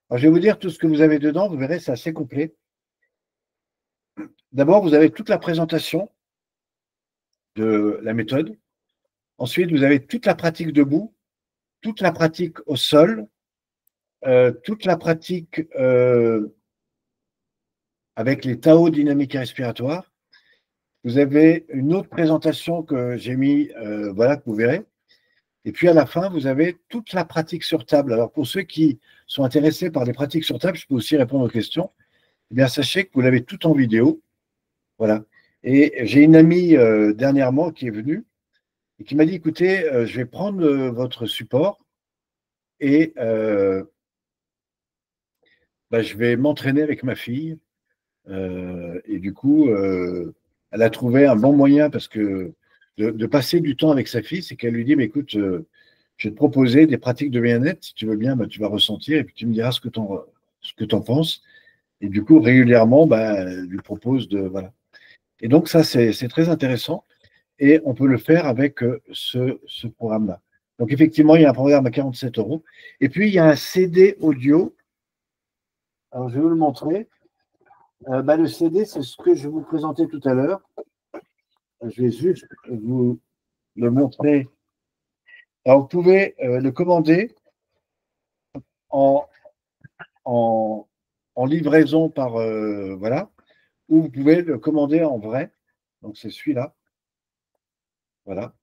Alors, je vais vous dire tout ce que vous avez dedans, vous verrez, c'est assez complet. D'abord, vous avez toute la présentation de la méthode. Ensuite, vous avez toute la pratique debout, toute la pratique au sol, toute la pratique avec les Tao dynamiques respiratoires. Vous avez une autre présentation que j'ai mis, voilà, que vous verrez. Et puis à la fin, vous avez toute la pratique sur table. Alors pour ceux qui sont intéressés par les pratiques sur table, je peux aussi répondre aux questions. Eh bien, sachez que vous l'avez tout en vidéo. Voilà. Et j'ai une amie dernièrement qui est venue et qui m'a dit, écoutez, je vais prendre votre support et je vais m'entraîner avec ma fille. Et du coup, elle a trouvé un bon moyen parce que de passer du temps avec sa fille, c'est qu'elle lui dit, mais écoute, je vais te proposer des pratiques de bien-être, si tu veux bien, bah, tu vas ressentir et puis tu me diras ce que tu en penses. Et du coup, régulièrement, bah, elle lui propose de… Voilà. Et donc ça, c'est très intéressant et on peut le faire avec ce programme-là. Donc effectivement, il y a un programme à 47 euros. Et puis, il y a un CD audio. Alors, je vais vous le montrer. Bah, le CD, c'est ce que je vous présentais tout à l'heure. Je vais juste vous le montrer. Alors, vous pouvez le commander en, en, en livraison par… voilà. Ou vous pouvez le commander en vrai. Donc, c'est celui-là. Voilà.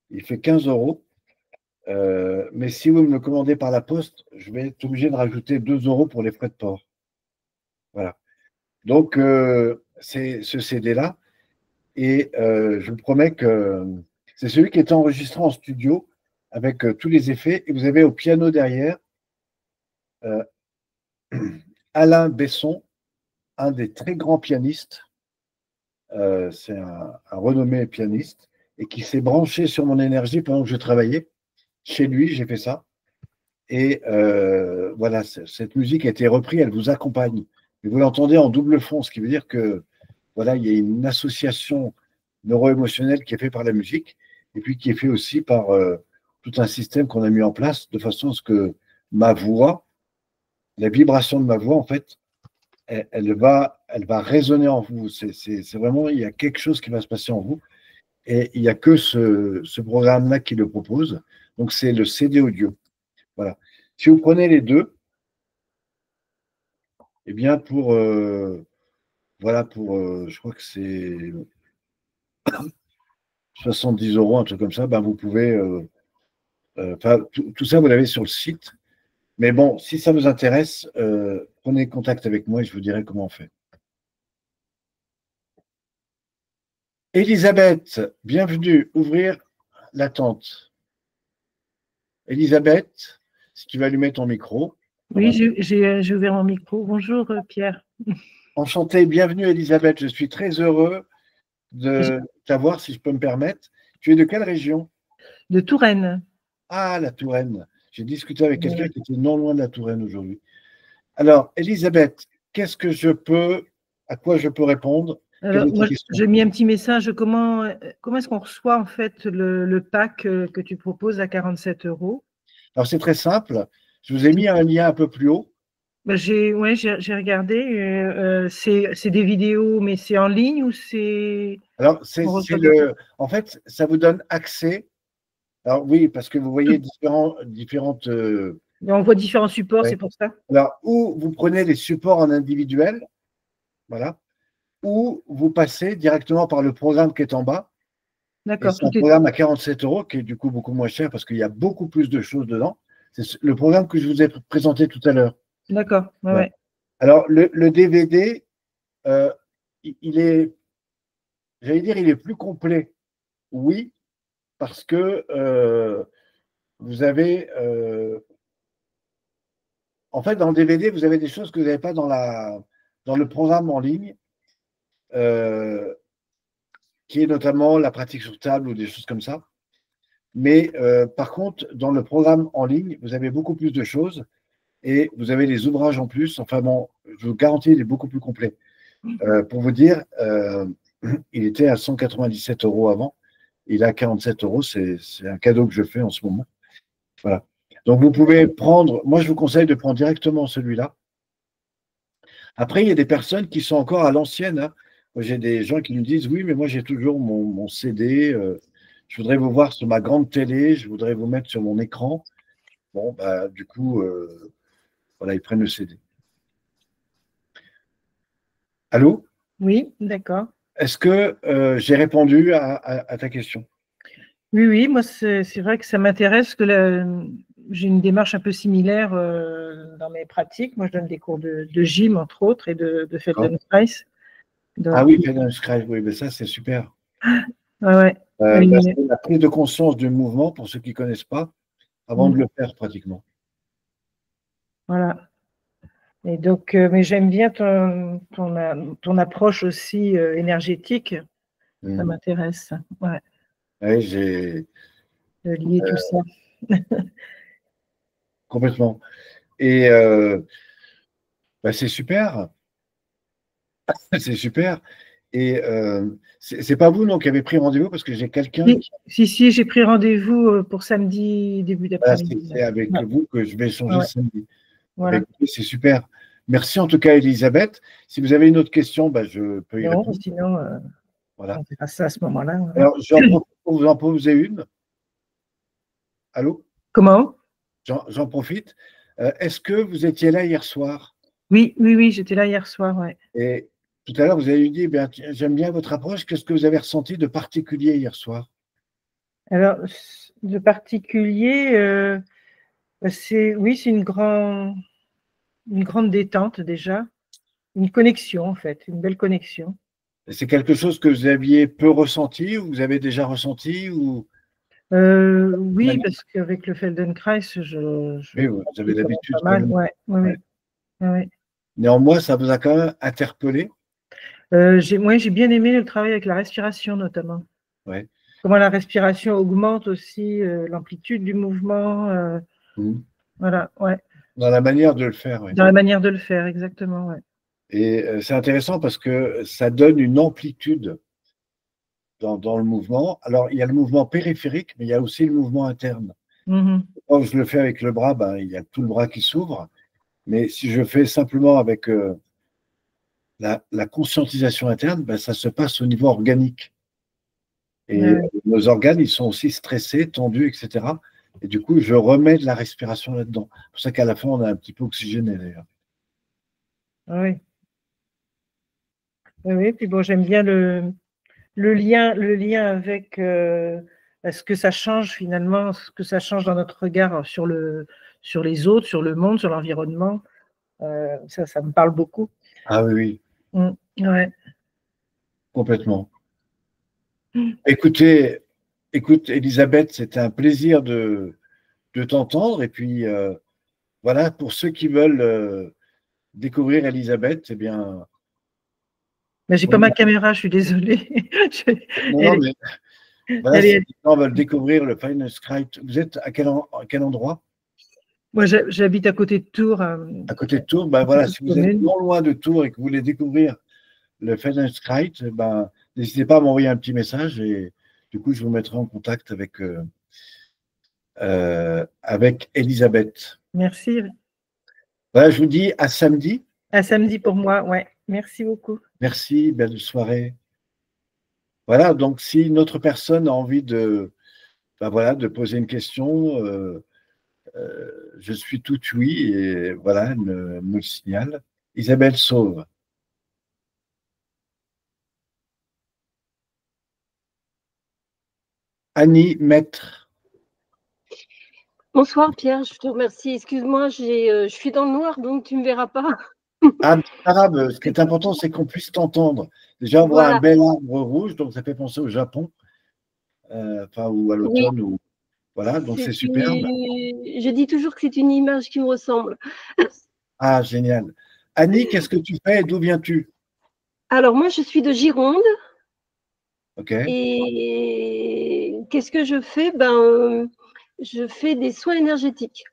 Il fait 15 euros. Mais si vous me le commandez par la poste, je vais être obligé de rajouter 2 euros pour les frais de port. Voilà. Donc, c'est ce CD-là. Et je vous promets que c'est celui qui est enregistré en studio avec tous les effets. Et vous avez au piano derrière euh, Alain Besson, un des très grands pianistes. C'est un renommé pianiste et qui s'est branché sur mon énergie pendant que je travaillais. Chez lui, j'ai fait ça. Et voilà, cette musique a été reprise, elle vous accompagne. Et vous l'entendez en double fond, ce qui veut dire que voilà, il y a une association neuro-émotionnelle qui est faite par la musique et puis qui est fait aussi par tout un système qu'on a mis en place de façon à ce que ma voix, la vibration de ma voix, en fait, elle va résonner en vous. C'est vraiment, il y a quelque chose qui va se passer en vous et il n'y a que ce programme-là qui le propose. Donc, c'est le CD audio. Voilà. Si vous prenez les deux, eh bien, voilà, je crois que c'est 70 euros, un truc comme ça, ben vous pouvez, tout ça, vous l'avez sur le site. Mais bon, si ça vous intéresse, prenez contact avec moi et je vous dirai comment on fait. Elisabeth, bienvenue, ouvrir la tente. Elisabeth, si tu vas allumer ton micro. Oui, j'ai ouvert mon micro. Bonjour Pierre. Enchanté, bienvenue Elisabeth, je suis très heureux Je- de t'avoir, si je peux me permettre. Tu es de quelle région? De Touraine. Ah, la Touraine. J'ai discuté avec quelqu'un Ouais. qui était non loin de la Touraine aujourd'hui. Alors, Elisabeth, à quoi je peux répondre? Quelle Alors, est ta moi, question? j'ai mis un petit message. Comment est-ce qu'on reçoit en fait le pack que tu proposes à 47 euros? Alors, c'est très simple. Je vous ai mis un lien un peu plus haut. Ben, j'ai regardé. C'est des vidéos, mais c'est en ligne ou c'est Alors, on reçoit des trucs? en fait, ça vous donne accès. Alors, oui, parce que vous voyez différentes. On voit différents supports, Ouais. c'est pour ça. Alors, ou vous prenez les supports en individuel, voilà, ou vous passez directement par le programme qui est en bas. Et D'accord, c'est un tout est. programme à 47 euros qui est du coup beaucoup moins cher parce qu'il y a beaucoup plus de choses dedans. C'est le programme que je vous ai présenté tout à l'heure. D'accord, ouais, Ouais. ouais. Alors, le DVD, euh, il est, j'allais dire, il est plus complet. Oui, parce que vous avez, en fait, dans le DVD, vous avez des choses que vous n'avez pas dans le programme en ligne, euh, qui est notamment la pratique sur table ou des choses comme ça. Mais par contre, dans le programme en ligne, vous avez beaucoup plus de choses et vous avez les ouvrages en plus. Enfin bon, je vous garantis, il est beaucoup plus complet. Pour vous dire, il était à 197 euros avant. Il est à 47 euros. C'est un cadeau que je fais en ce moment. Voilà. Donc vous pouvez prendre, moi je vous conseille de prendre directement celui-là. Après, il y a des personnes qui sont encore à l'ancienne, hein. Moi, j'ai des gens qui me disent, oui, mais moi j'ai toujours mon CD. Je voudrais vous voir sur ma grande télé. Je voudrais vous mettre sur mon écran. Bon, bah, du coup, voilà, ils prennent le CD. Allô? Oui, d'accord. Est-ce que j'ai répondu à ta question? Oui, oui, moi, c'est vrai que ça m'intéresse que j'ai une démarche un peu similaire dans mes pratiques. Moi, je donne des cours de gym, entre autres, et de D'accord. Feldenkrais. Ah Donc, oui, Feldenkrais, oui, mais ça, c'est super. ouais, Bah, ouais. c'est la prise de conscience du mouvement, pour ceux qui ne connaissent pas, avant de le faire pratiquement. Voilà. Et donc, mais j'aime bien ton approche aussi énergétique. Ça Mm. m'intéresse. Ouais. Ouais, j'ai lier tout ça. complètement. Et bah, c'est super, c'est super. Et c'est pas vous, non, qui avez pris rendez-vous parce que j'ai quelqu'un Si, qui. si, j'ai pris rendez-vous pour samedi, début Voilà, d'après-midi. c'est avec Ouais, vous que je vais échanger ouais, samedi. Eh bien, voilà. écoutez, c'est super. Merci en tout cas, Elisabeth. Si vous avez une autre question, bah, je peux y Non, répondre. sinon, Voilà. on verra ça à ce moment-là. Voilà. Alors, j'en profite pour vous en poser une. Allô? Comment? J'en profite. Est-ce que vous étiez là hier soir? Oui, oui, oui, j'étais là hier soir, ouais. Et tout à l'heure, vous avez dit, eh bien, tiens, j'aime bien votre approche. Qu'est-ce que vous avez ressenti de particulier hier soir? Alors, de particulier, oui, c'est une grande détente déjà, une connexion en fait, une belle connexion. C'est quelque chose que vous aviez peu ressenti ou vous avez déjà ressenti ou Oui, parce qu'avec le Feldenkrais, je oui, vous avez pratique quand même l'habitude pas quand mal. même. Ouais, oui, Ouais. oui, ouais, ouais. Néanmoins, ça vous a quand même interpellé. J'ai bien aimé le travail avec la respiration notamment. Ouais. Comment la respiration augmente aussi l'amplitude du mouvement. Mhm. Voilà, ouais. Dans la manière de le faire, oui. Dans la manière de le faire, exactement, ouais. Et c'est intéressant parce que ça donne une amplitude dans le mouvement. Alors, il y a le mouvement périphérique, mais il y a aussi le mouvement interne. Mhm. Quand je le fais avec le bras, ben, il y a tout le bras qui s'ouvre. Mais si je fais simplement avec la conscientisation interne, ben, ça se passe au niveau organique. Et Ouais, nos organes, ils sont aussi stressés, tendus, etc. Et du coup, je remets de la respiration là-dedans. C'est pour ça qu'à la fin, on a un petit peu oxygéné, d'ailleurs. ouais. Oui, oui. Puis bon, j'aime bien le lien avec ce que ça change finalement, ce que ça change dans notre regard sur les autres, sur le monde, sur l'environnement. Ça me parle beaucoup. Ah oui, oui, Ouais. complètement. Écoutez, écoute, Elisabeth, c'était un plaisir de t'entendre. Et puis, voilà, pour ceux qui veulent découvrir Elisabeth, eh bien, Mais j'ai pas ma caméra, je suis désolée. non, non, Elle est, mais voilà, elle si est- les gens veulent découvrir le Finance Script, vous êtes à quel endroit? Moi, j'habite à côté de Tours, À côté de Tours, ben une voilà, petite si vous êtes commune. non loin de Tours et que vous voulez découvrir le Finance Script, ben, n'hésitez pas à m'envoyer un petit message et du coup, je vous mettrai en contact avec Elisabeth. Merci. Voilà, je vous dis à samedi. À samedi pour moi. Ouais. Merci beaucoup. Merci, belle soirée. Voilà, donc si une autre personne a envie ben voilà, de poser une question, je suis tout oui et voilà, elle me le signale. Isabelle Sauve. Annie Maître. Bonsoir Pierre, je te remercie. Excuse-moi, je suis dans le noir, donc tu ne me verras pas. Ah, arabe, ce qui est important, c'est qu'on puisse t'entendre. Déjà, on voit un Voilà, bel arbre rouge, donc ça fait penser au Japon, enfin, ou à oui, l'automne, ou voilà, donc c'est c'est superbe. je dis toujours que c'est une image qui me ressemble. Ah, génial. Annie, qu'est-ce que tu fais et d'où viens-tu? Alors moi, je suis de Gironde Ok. et qu'est-ce que je fais? Je fais des soins énergétiques.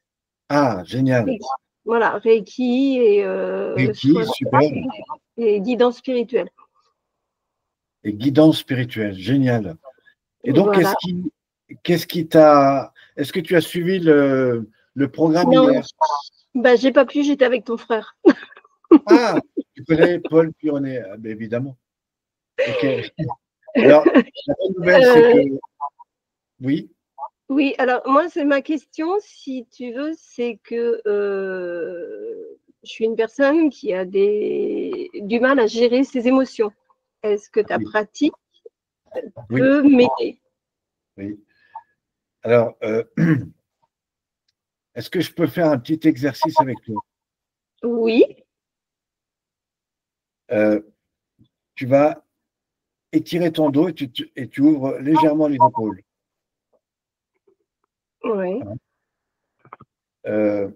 Ah, génial. Reiki. Voilà, Reiki et Reiki, soins super. et guidance spirituelle. Et guidance spirituelle, génial. Et donc, Voilà. qu'est-ce qui t'a. Est-ce que tu as suivi le programme Non, hier? j'ai pas pu, j'étais avec ton frère. Ah, tu connais Paul Pironnet, ah, ben, évidemment. Ok. Alors, la bonne nouvelle, c'est Euh, que oui, Oui, alors moi, c'est ma question, si tu veux, c'est que je suis une personne qui a du mal à gérer ses émotions. Est-ce que ta oui, pratique oui, peut m'aider? oui. Alors, est-ce que je peux faire un petit exercice avec toi? Oui, Euh, Tu vas étirer ton dos et tu ouvres légèrement les épaules. oui, Hein. Euh,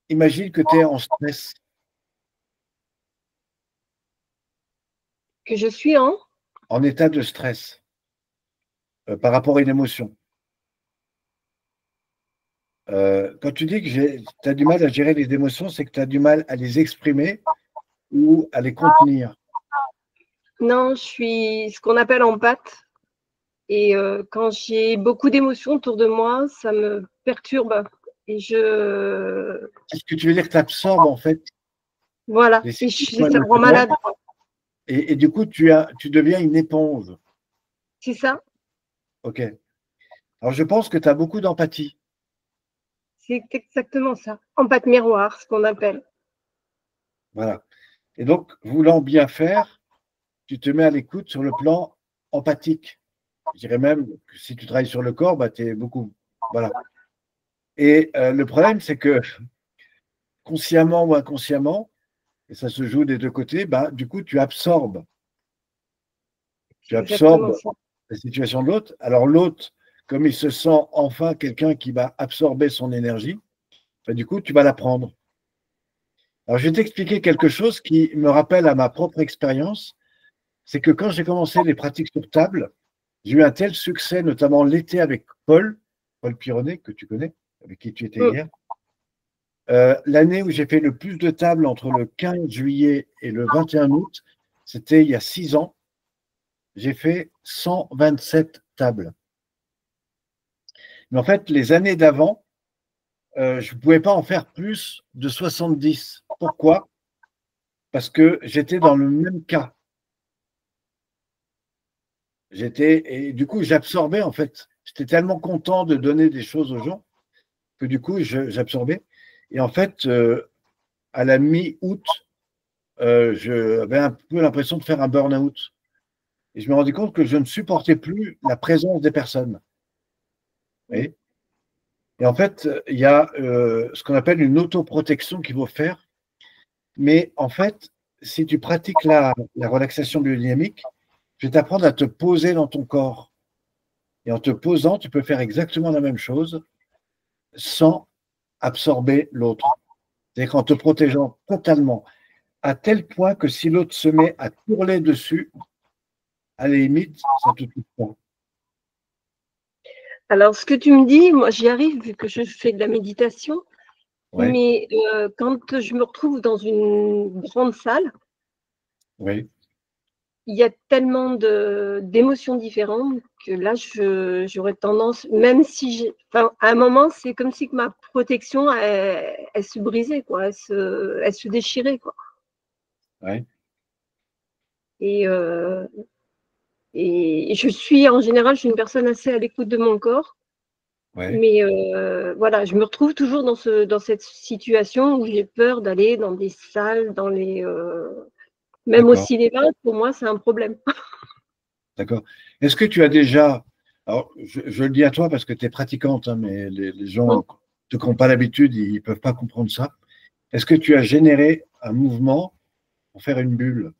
Imagine que tu es en stress, que je suis en. en état de stress. par rapport à une émotion. Quand tu dis que tu as du mal à gérer les émotions, c'est que tu as du mal à les exprimer ou à les contenir? Non, je suis ce qu'on appelle empathe. Et quand j'ai beaucoup d'émotions autour de moi, ça me perturbe. Et Est-ce que tu veux dire que tu absorbes en fait voilà, les et situations ça me rend émotionnelles malade. et du coup tu deviens une éponge? C'est ça, Ok. Alors je pense que tu as beaucoup d'empathie. c'est exactement ça. Empathe miroir, ce qu'on appelle. Voilà. Et donc, voulant bien faire, tu te mets à l'écoute sur le plan empathique. Je dirais même que si tu travailles sur le corps, bah, tu es beaucoup. Voilà. Et le problème, c'est que consciemment ou inconsciemment, et ça se joue des deux côtés, bah, du coup, tu absorbes. Tu C'est exactement absorbes ça. la situation de l'autre. Alors l'autre, comme il se sent enfin quelqu'un qui va absorber son énergie, bah, du coup, tu vas la prendre. Alors, je vais t'expliquer quelque chose qui me rappelle à ma propre expérience. C'est que quand j'ai commencé les pratiques sur table, j'ai eu un tel succès, notamment l'été avec Paul Pironnet, que tu connais, avec qui tu étais hier. L'année où j'ai fait le plus de tables entre le 15 juillet et le 21 août, c'était il y a 6 ans. J'ai fait 127 tables. Mais en fait, les années d'avant, je ne pouvais pas en faire plus de 70. Pourquoi? Parce que j'étais dans le même cas. Et du coup, j'absorbais en fait. J'étais tellement content de donner des choses aux gens que du coup, j'absorbais. Et en fait, à la mi-août, j'avais un peu l'impression de faire un burn-out. Et je me rendais compte que je ne supportais plus la présence des personnes. Vous voyez. Et en fait, il y a ce qu'on appelle une autoprotection qu'il faut faire. Mais en fait, si tu pratiques la relaxation biodynamique, je vais t'apprendre à te poser dans ton corps. Et en te posant, tu peux faire exactement la même chose sans absorber l'autre. C'est-à-dire qu'en te protégeant totalement, à tel point que si l'autre se met à hurler dessus, à la limite, ça te touche pas. Alors, ce que tu me dis, moi, j'y arrive vu que je fais de la méditation. Ouais, Mais quand je me retrouve dans une grande salle, oui, il y a tellement d'émotions différentes que là, j'aurais tendance, même si à un moment, c'est comme si que ma protection, elle se brisait, quoi, elle se déchirait, quoi. ouais, Et, euh, et en général, je suis une personne assez à l'écoute de mon corps. ouais, Mais voilà, je me retrouve toujours dans cette situation où j'ai peur d'aller dans des salles, même au d'accord, cinéma, pour moi, c'est un problème. d'accord. Est-ce que tu as déjà, alors je le dis à toi parce que tu es pratiquante, hein, mais les gens qui n'ont pas l'habitude, ils ne peuvent pas comprendre ça. Est-ce que tu as généré un mouvement pour faire une bulle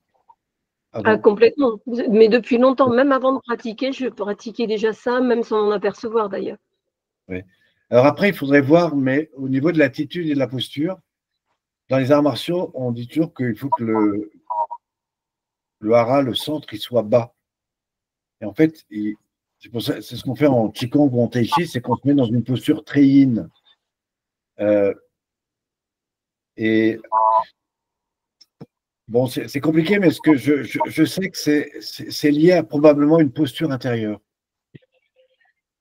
Ah, avant? complètement. Mais depuis longtemps, même avant de pratiquer, je pratiquais déjà ça, même sans m'en apercevoir d'ailleurs. Oui. Alors après, il faudrait voir, mais au niveau de l'attitude et de la posture, dans les arts martiaux, on dit toujours qu'il faut que le hara, le centre, il soit bas. Et en fait, c'est ce qu'on fait en Qigong ou en Tai Chi, c'est qu'on se met dans une posture très yin. Euh, et bon, c'est compliqué, mais ce que je sais que c'est lié à probablement une posture intérieure.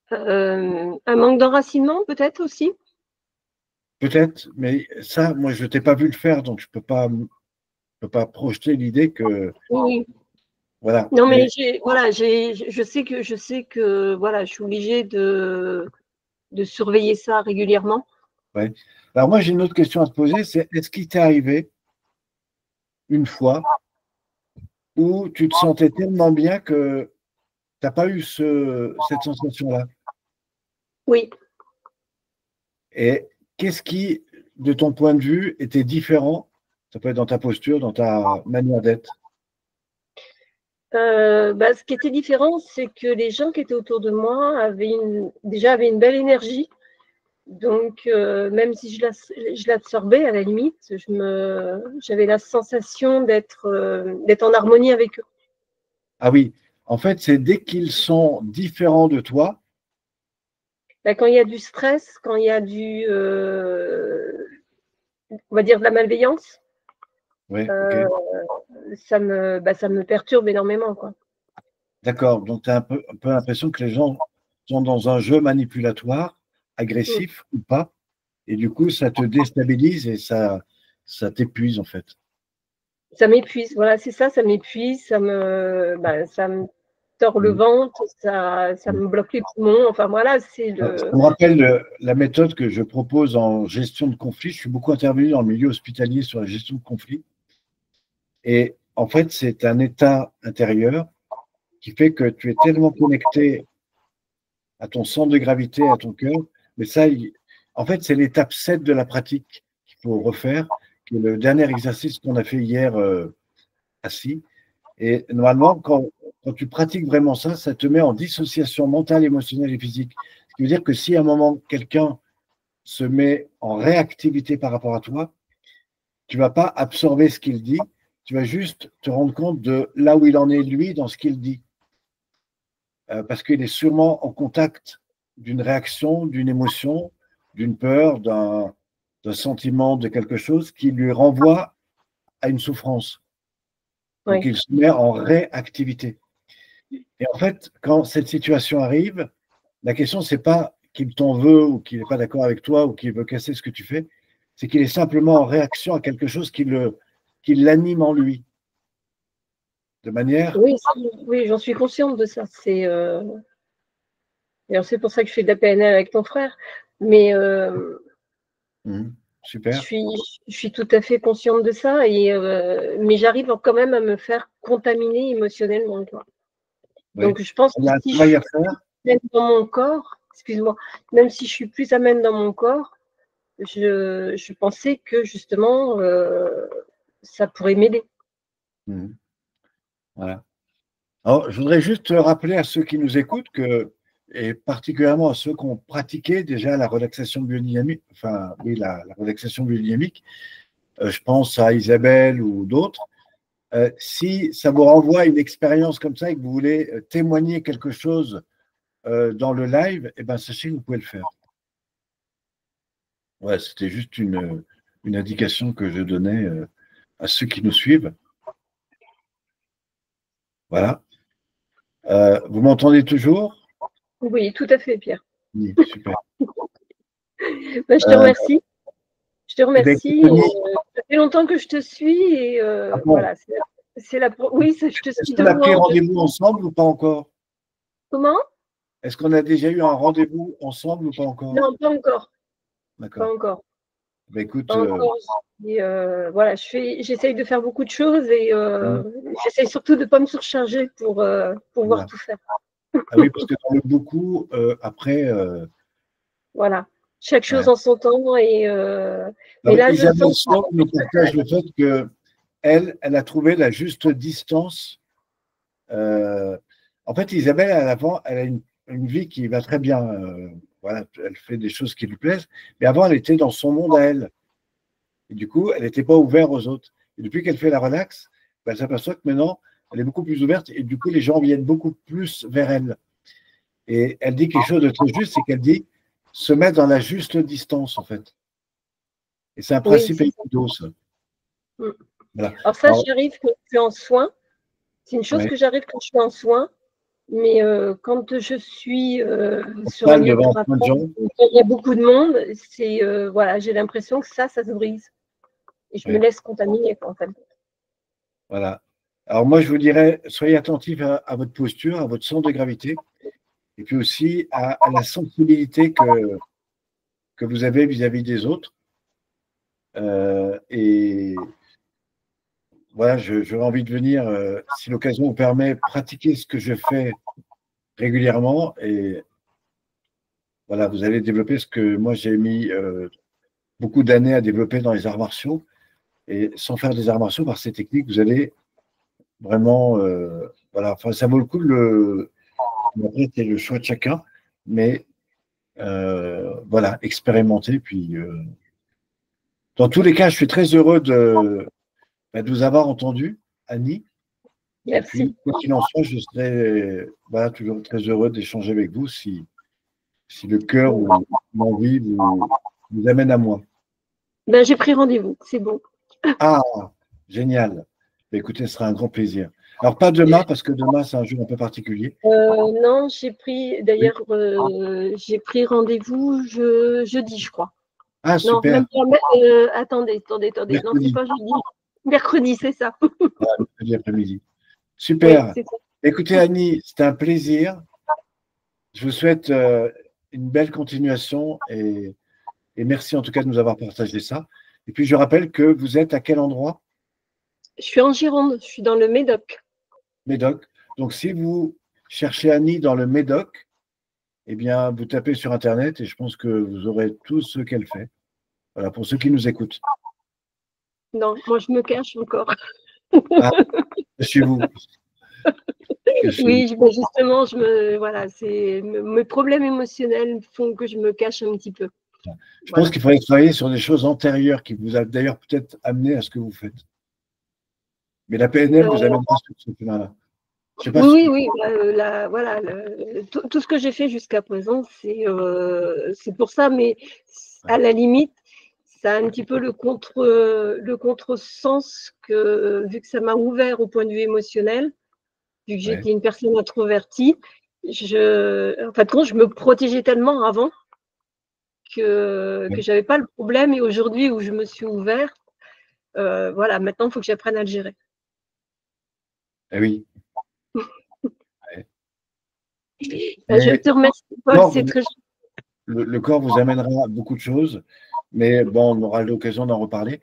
Un manque d'enracinement, peut-être aussi. Peut-être, mais ça, moi, je ne t'ai pas vu le faire, donc je ne peux pas projeter l'idée que. Oui. Voilà. Non, mais Mais voilà, je sais que voilà, je suis obligée de surveiller ça régulièrement. ouais. Alors moi, j'ai une autre question à te poser, c'est est-ce qu'il t'est arrivé une fois où tu te sentais tellement bien que tu n'as pas eu cette sensation-là? Oui. Et qu'est-ce qui, de ton point de vue, était différent? Ça peut être dans ta posture, dans ta manière d'être. Ce qui était différent, c'est que les gens qui étaient autour de moi déjà avaient une belle énergie. Donc, même si je l'absorbais, à la limite, j'avais la sensation d'être en harmonie avec eux. Ah oui, En fait, c'est dès qu'ils sont différents de toi. Ben, quand il y a du stress, quand il y a on va dire de la malveillance, Oui, ok. ça me perturbe énormément, quoi. D'accord. Donc, tu as un peu l'impression que les gens sont dans un jeu manipulatoire, agressif ou pas. Et du coup, ça te déstabilise et ça t'épuise, en fait. Ça m'épuise, voilà, c'est ça, ça m'épuise, ça me tord le ventre, ça me bloque les poumons. Enfin, voilà, c'est Ça le. me rappelle la méthode que je propose en gestion de conflits. Je suis beaucoup intervenu dans le milieu hospitalier sur la gestion de conflits. Et en fait, c'est un état intérieur qui fait que tu es tellement connecté à ton centre de gravité, à ton cœur. Mais ça, en fait, c'est l'étape 7 de la pratique qu'il faut refaire, qui est le dernier exercice qu'on a fait hier assis. Et normalement, quand tu pratiques vraiment ça, ça te met en dissociation mentale, émotionnelle et physique. Ce qui veut dire que si à un moment, quelqu'un se met en réactivité par rapport à toi, tu ne vas pas absorber ce qu'il dit, tu vas juste te rendre compte de là où il en est, lui, dans ce qu'il dit. Parce qu'il est sûrement en contact d'une réaction, d'une émotion, d'une peur, d'un sentiment, de quelque chose qui lui renvoie à une souffrance. Donc, Ouais. il se met en réactivité. Et en fait, quand cette situation arrive, la question, c'est pas qu'il t'en veut ou qu'il n'est pas d'accord avec toi ou qu'il veut casser ce que tu fais, c'est qu'il est simplement en réaction à quelque chose qui l'anime en lui. De manière. Oui, oui, j'en suis consciente de ça. C'est pour ça que je fais de la PNL avec ton frère. Mais Super. je suis tout à fait consciente de ça. Mais j'arrive quand même à me faire contaminer émotionnellement, quoi. Oui. Donc, je pense que Il y a un si travail je à faire. suis dans mon corps, excuse-moi, même si je suis plus amène dans mon corps, je pensais que justement, ça pourrait m'aider. Voilà. Alors, je voudrais juste rappeler à ceux qui nous écoutent et particulièrement à ceux qui ont pratiqué déjà la relaxation biodynamique, enfin, oui, la relaxation biodynamique, je pense à Isabelle ou d'autres, si ça vous renvoie à une expérience comme ça et que vous voulez témoigner quelque chose dans le live, eh ben, sachez que vous pouvez le faire. Ouais, c'était juste une indication que je donnais à ceux qui nous suivent. Voilà. Vous m'entendez toujours? Oui, tout à fait, Pierre. Oui, super. Je te remercie. Je te Eh bien, remercie. Ça fait longtemps que je te suis et bon. voilà. Oui, je te Est-ce suis qu'on de a pris loin. rendez-vous ensemble ou pas encore? Comment? Est-ce qu'on a déjà eu un rendez-vous ensemble ou pas encore? Non, pas encore. Pas D'accord. encore. Ben, écoute, Pas encore. Voilà, j'essaye de faire beaucoup de choses et j'essaye surtout de ne pas me surcharger pour pouvoir tout faire. Ah oui, parce que dans le beaucoup, après. Voilà. Chaque chose Ouais. en son temps. Mais là, je Isabelle sens. Sloan nous partage le fait qu'elle a trouvé la juste distance. En fait, Isabelle, elle a une vie qui va très bien. Voilà, elle fait des choses qui lui plaisent. Mais avant, elle était dans son monde à elle. Et du coup, elle n'était pas ouverte aux autres. Et depuis qu'elle fait la relaxe, elle s'aperçoit que maintenant, elle est beaucoup plus ouverte. Et du coup, les gens viennent beaucoup plus vers elle. Et elle dit quelque chose de très juste, c'est qu'elle dit se mettre dans la juste distance, en fait. Et c'est un principe évident, ça. Voilà. Alors ça, j'arrive quand je suis en soins. C'est une chose que j'arrive quand je suis en soins. Mais quand je suis sur un lieu de travail, il y a beaucoup de monde, voilà, j'ai l'impression que ça se brise. Et je me laisse contaminer, en fait. Voilà. Alors moi, je vous dirais, soyez attentifs à votre posture, à votre centre de gravité, et puis aussi à la sensibilité que vous avez vis-à-vis des autres. Et voilà, j'aurais envie de venir, si l'occasion vous permet, pratiquer ce que je fais régulièrement. Et voilà, vous allez développer ce que moi j'ai mis beaucoup d'années à développer dans les arts martiaux. Et sans faire des arts martiaux, par ces techniques, vous allez vraiment, voilà, enfin, ça vaut le coup après, c'est le choix de chacun, mais voilà, expérimenter. Puis, dans tous les cas, je suis très heureux de vous avoir entendu, Annie. Et puis, Merci. quoi qu'il en soit, je serai voilà, toujours très heureux d'échanger avec vous si le cœur ou l'envie vous amène à moi. Ben, j'ai pris rendez-vous, c'est bon. Ah, génial. Bah, écoutez, ce sera un grand plaisir. Alors, pas demain, parce que demain, c'est un jour un peu particulier. Non, d'ailleurs, j'ai pris rendez-vous jeudi, je crois. Ah, Non, super. même pas. Attendez. Non, c'est Mercredi. pas jeudi. Mercredi, c'est ça. Ah, mercredi après-midi. Oui, Super. c'est ça. Écoutez, Annie, c'était un plaisir. Je vous souhaite une belle continuation et merci en tout cas de nous avoir partagé ça. Et puis, je rappelle que vous êtes à quel endroit? Je suis en Gironde, je suis dans le Médoc. Médoc. Donc, si vous cherchez Annie dans le Médoc, eh bien, vous tapez sur Internet et je pense que vous aurez tout ce qu'elle fait. Voilà, pour ceux qui nous écoutent. Non, moi, je me cache encore. Ah, cachez-vous. Cachez-vous. Oui, justement, voilà, mes problèmes émotionnels font que je me cache un petit peu. Je pense Voilà. qu'il faudrait travailler sur des choses antérieures qui vous a d'ailleurs peut-être amené à ce que vous faites. Mais la PNL vous amènera sur ce chemin-là. Je sais pas si... Oui. Voilà, tout ce que j'ai fait jusqu'à présent, c'est pour ça, mais à la limite, ça a un petit peu le contresens que, vu que ça m'a ouvert au point de vue émotionnel, vu que Ouais. j'étais une personne introvertie, en fin de compte, je me protégeais tellement avant que j'avais pas le problème. Et aujourd'hui, où je me suis ouverte, voilà, maintenant, il faut que j'apprenne à le gérer. Eh oui. Je te remercie, Paul, c'est très le corps vous amènera à beaucoup de choses, mais bon, on aura l'occasion d'en reparler.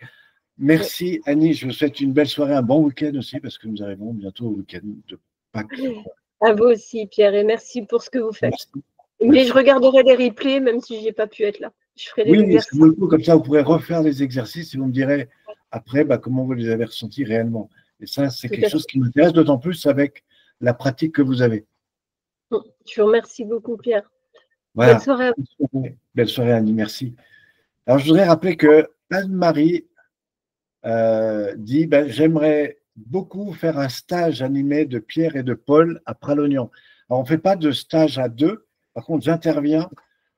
Merci Annie, je vous souhaite une belle soirée, un bon week-end aussi, parce que nous arrivons bientôt au week-end de Pâques, je crois. à vous aussi, Pierre, et merci pour ce que vous faites. Merci. Mais je regarderai les replays, même si je n'ai pas pu être là. Je ferai les Oui, exercices. comme ça, vous pourrez refaire les exercices et vous me direz après comment vous les avez ressentis réellement. Et ça, c'est quelque chose qui m'intéresse d'autant plus avec la pratique que vous avez. Je vous remercie beaucoup, Pierre. Voilà. Belle soirée. Belle soirée, Annie, merci. Alors, je voudrais rappeler que Anne-Marie dit j'aimerais beaucoup faire un stage animé de Pierre et de Paul à Pralognan. Alors, on ne fait pas de stage à deux. Par contre, j'interviens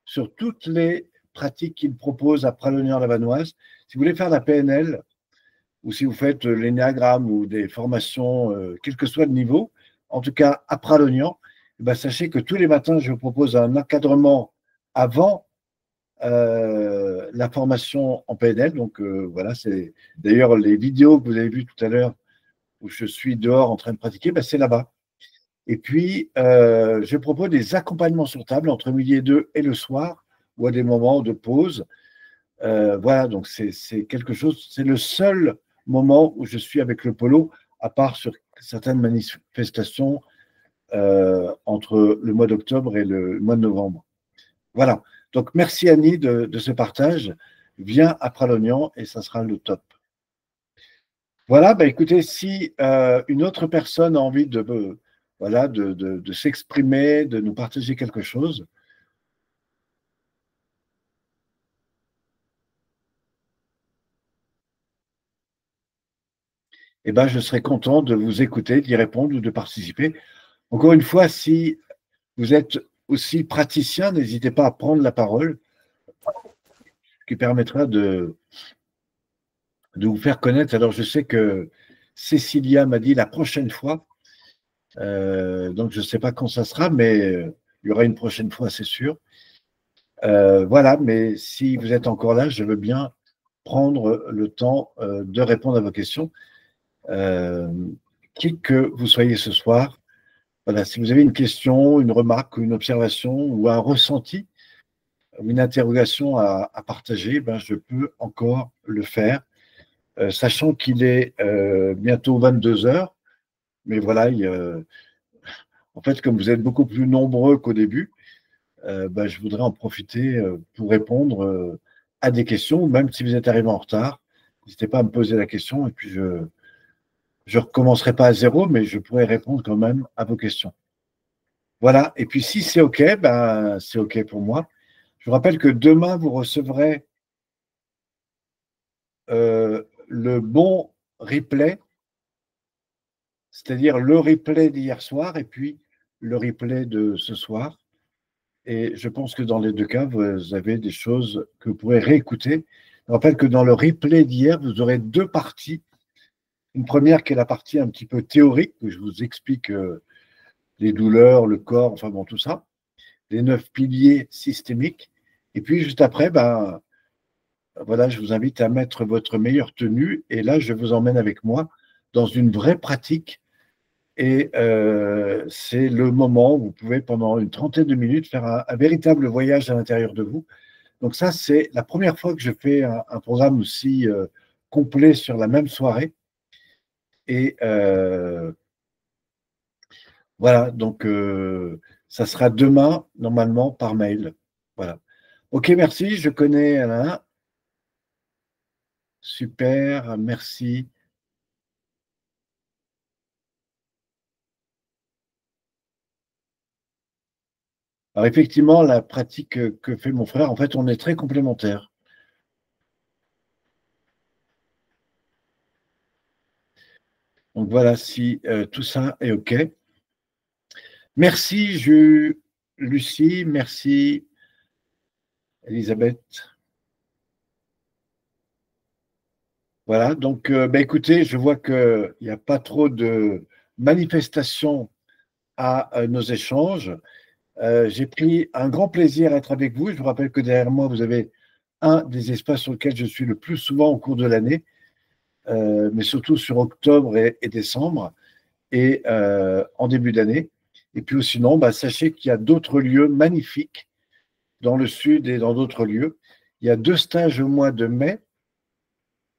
sur toutes les pratiques qu'ils proposent à Pralognan-la-Vanoise. Si vous voulez faire la PNL ou si vous faites l'énéagramme ou des formations, quel que soit le niveau, en tout cas à Pralognan, sachez que tous les matins, je vous propose un encadrement avant la formation en PNL. Donc voilà, c'est d'ailleurs les vidéos que vous avez vues tout à l'heure où je suis dehors en train de pratiquer, c'est là-bas. Et puis, je propose des accompagnements sur table entre midi et 2 et le soir ou à des moments de pause. Voilà, donc c'est quelque chose, c'est le seul moment où je suis avec le polo, à part sur certaines manifestations entre le mois d'octobre et le mois de novembre. Voilà. Donc, merci Annie de ce partage. Viens à Pralognan et ça sera le top. Voilà, écoutez, si une autre personne a envie de s'exprimer, de nous partager quelque chose, je serai content de vous écouter, d'y répondre ou de participer. Encore une fois, si vous êtes aussi praticien, n'hésitez pas à prendre la parole, ce qui permettra de vous faire connaître. Alors, je sais que Cécilia m'a dit la prochaine fois, donc je ne sais pas quand ça sera, mais il y aura une prochaine fois, c'est sûr. Voilà, mais si vous êtes encore là, je veux bien prendre le temps de répondre à vos questions, qui que vous soyez ce soir. Voilà, si vous avez une question, une remarque, une observation ou un ressenti, une interrogation à partager, je peux encore le faire, sachant qu'il est bientôt 22 heures. Mais voilà, en fait, comme vous êtes beaucoup plus nombreux qu'au début, je voudrais en profiter pour répondre à des questions, même si vous êtes arrivé en retard. N'hésitez pas à me poser la question et puis je ne recommencerai pas à zéro, mais je pourrai répondre quand même à vos questions. Voilà, et puis si c'est OK, c'est OK pour moi. Je vous rappelle que demain, vous recevrez le bon replay c'est-à-dire le replay d'hier soir et puis le replay de ce soir. Et je pense que dans les deux cas, vous avez des choses que vous pourrez réécouter. Je rappelle que dans le replay d'hier, vous aurez deux parties. Une première qui est la partie un petit peu théorique, où je vous explique les douleurs, le corps, enfin bon, tout ça, les 9 piliers systémiques. Et puis juste après, ben, voilà, je vous invite à mettre votre meilleure tenue. Et là, je vous emmène avec moi dans une vraie pratique. Et c'est le moment où vous pouvez, pendant une trentaine de minutes, faire un véritable voyage à l'intérieur de vous. Donc ça, c'est la première fois que je fais un programme aussi complet sur la même soirée. Et voilà, donc ça sera demain, normalement, par mail. Voilà. Ok, merci, je connais Alain. Super, merci. Alors effectivement, la pratique que fait mon frère, en fait, on est très complémentaires. Donc voilà, si tout ça est OK. Merci, Lucie, merci, Elisabeth. Voilà, donc écoutez, je vois qu'il n'y a pas trop de manifestations à nos échanges. J'ai pris un grand plaisir à être avec vous. Je vous rappelle que derrière moi, vous avez un des espaces sur lesquels je suis le plus souvent au cours de l'année, mais surtout sur octobre et décembre et en début d'année. Et puis sinon, sachez qu'il y a d'autres lieux magnifiques dans le sud et dans d'autres lieux. Il y a 2 stages au mois de mai,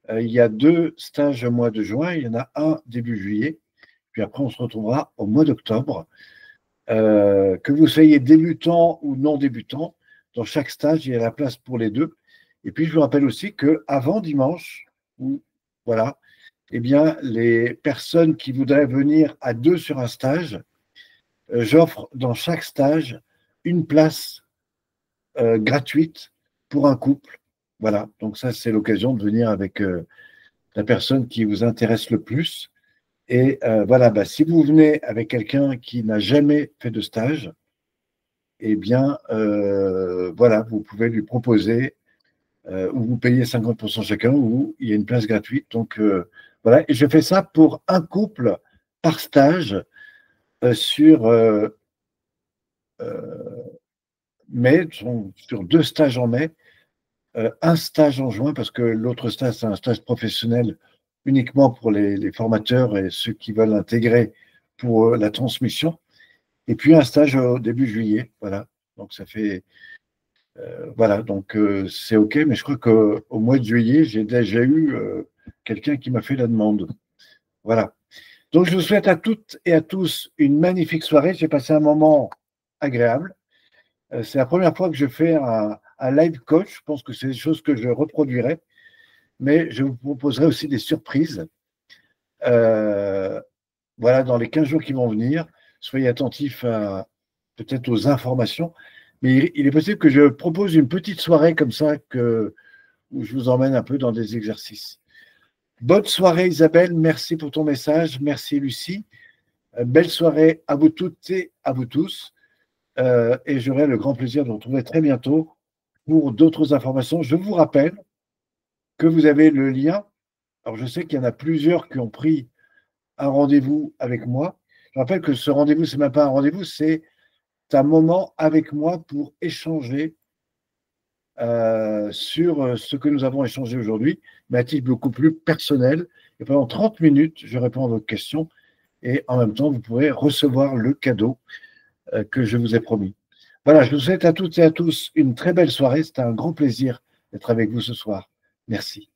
il y a 2 stages au mois de juin, il y en a un début juillet, puis après on se retrouvera au mois d'octobre. Que vous soyez débutant ou non débutant, dans chaque stage, il y a la place pour les deux. Et puis je vous rappelle aussi qu'avant dimanche, voilà, eh bien, les personnes qui voudraient venir à 2 sur un stage, j'offre dans chaque stage une place gratuite pour un couple. Voilà, donc ça, c'est l'occasion de venir avec la personne qui vous intéresse le plus. Et voilà, si vous venez avec quelqu'un qui n'a jamais fait de stage, eh bien, voilà, vous pouvez lui proposer ou vous payez 50% chacun ou il y a une place gratuite. Donc, voilà, et je fais ça pour un couple par stage sur mai, sur 2 stages en mai, un stage en juin, parce que l'autre stage, c'est un stage professionnel uniquement pour les formateurs et ceux qui veulent intégrer pour la transmission. Et puis un stage au début juillet. Voilà. Donc ça fait. Voilà. Donc c'est OK, mais je crois qu'au mois de juillet, j'ai déjà eu quelqu'un qui m'a fait la demande. Voilà. Donc je vous souhaite à toutes et à tous une magnifique soirée. J'ai passé un moment agréable. C'est la première fois que je fais un live coach. Je pense que c'est des choses que je reproduirai. Mais je vous proposerai aussi des surprises. Voilà, dans les 15 jours qui vont venir, soyez attentifs peut-être aux informations. Mais il est possible que je propose une petite soirée comme ça où je vous emmène un peu dans des exercices. Bonne soirée Isabelle, merci pour ton message. Merci Lucie. Belle soirée à vous toutes et à vous tous. Et j'aurai le grand plaisir de vous retrouver très bientôt pour d'autres informations. Je vous rappelle que vous avez le lien. Alors, je sais qu'il y en a plusieurs qui ont pris un rendez-vous avec moi. Je rappelle que ce rendez-vous, ce n'est même pas un rendez-vous, c'est un moment avec moi pour échanger sur ce que nous avons échangé aujourd'hui, mais à titre beaucoup plus personnel. Et pendant 30 minutes, je réponds à vos questions et en même temps, vous pourrez recevoir le cadeau que je vous ai promis. Voilà, je vous souhaite à toutes et à tous une très belle soirée. C'était un grand plaisir d'être avec vous ce soir. Merci.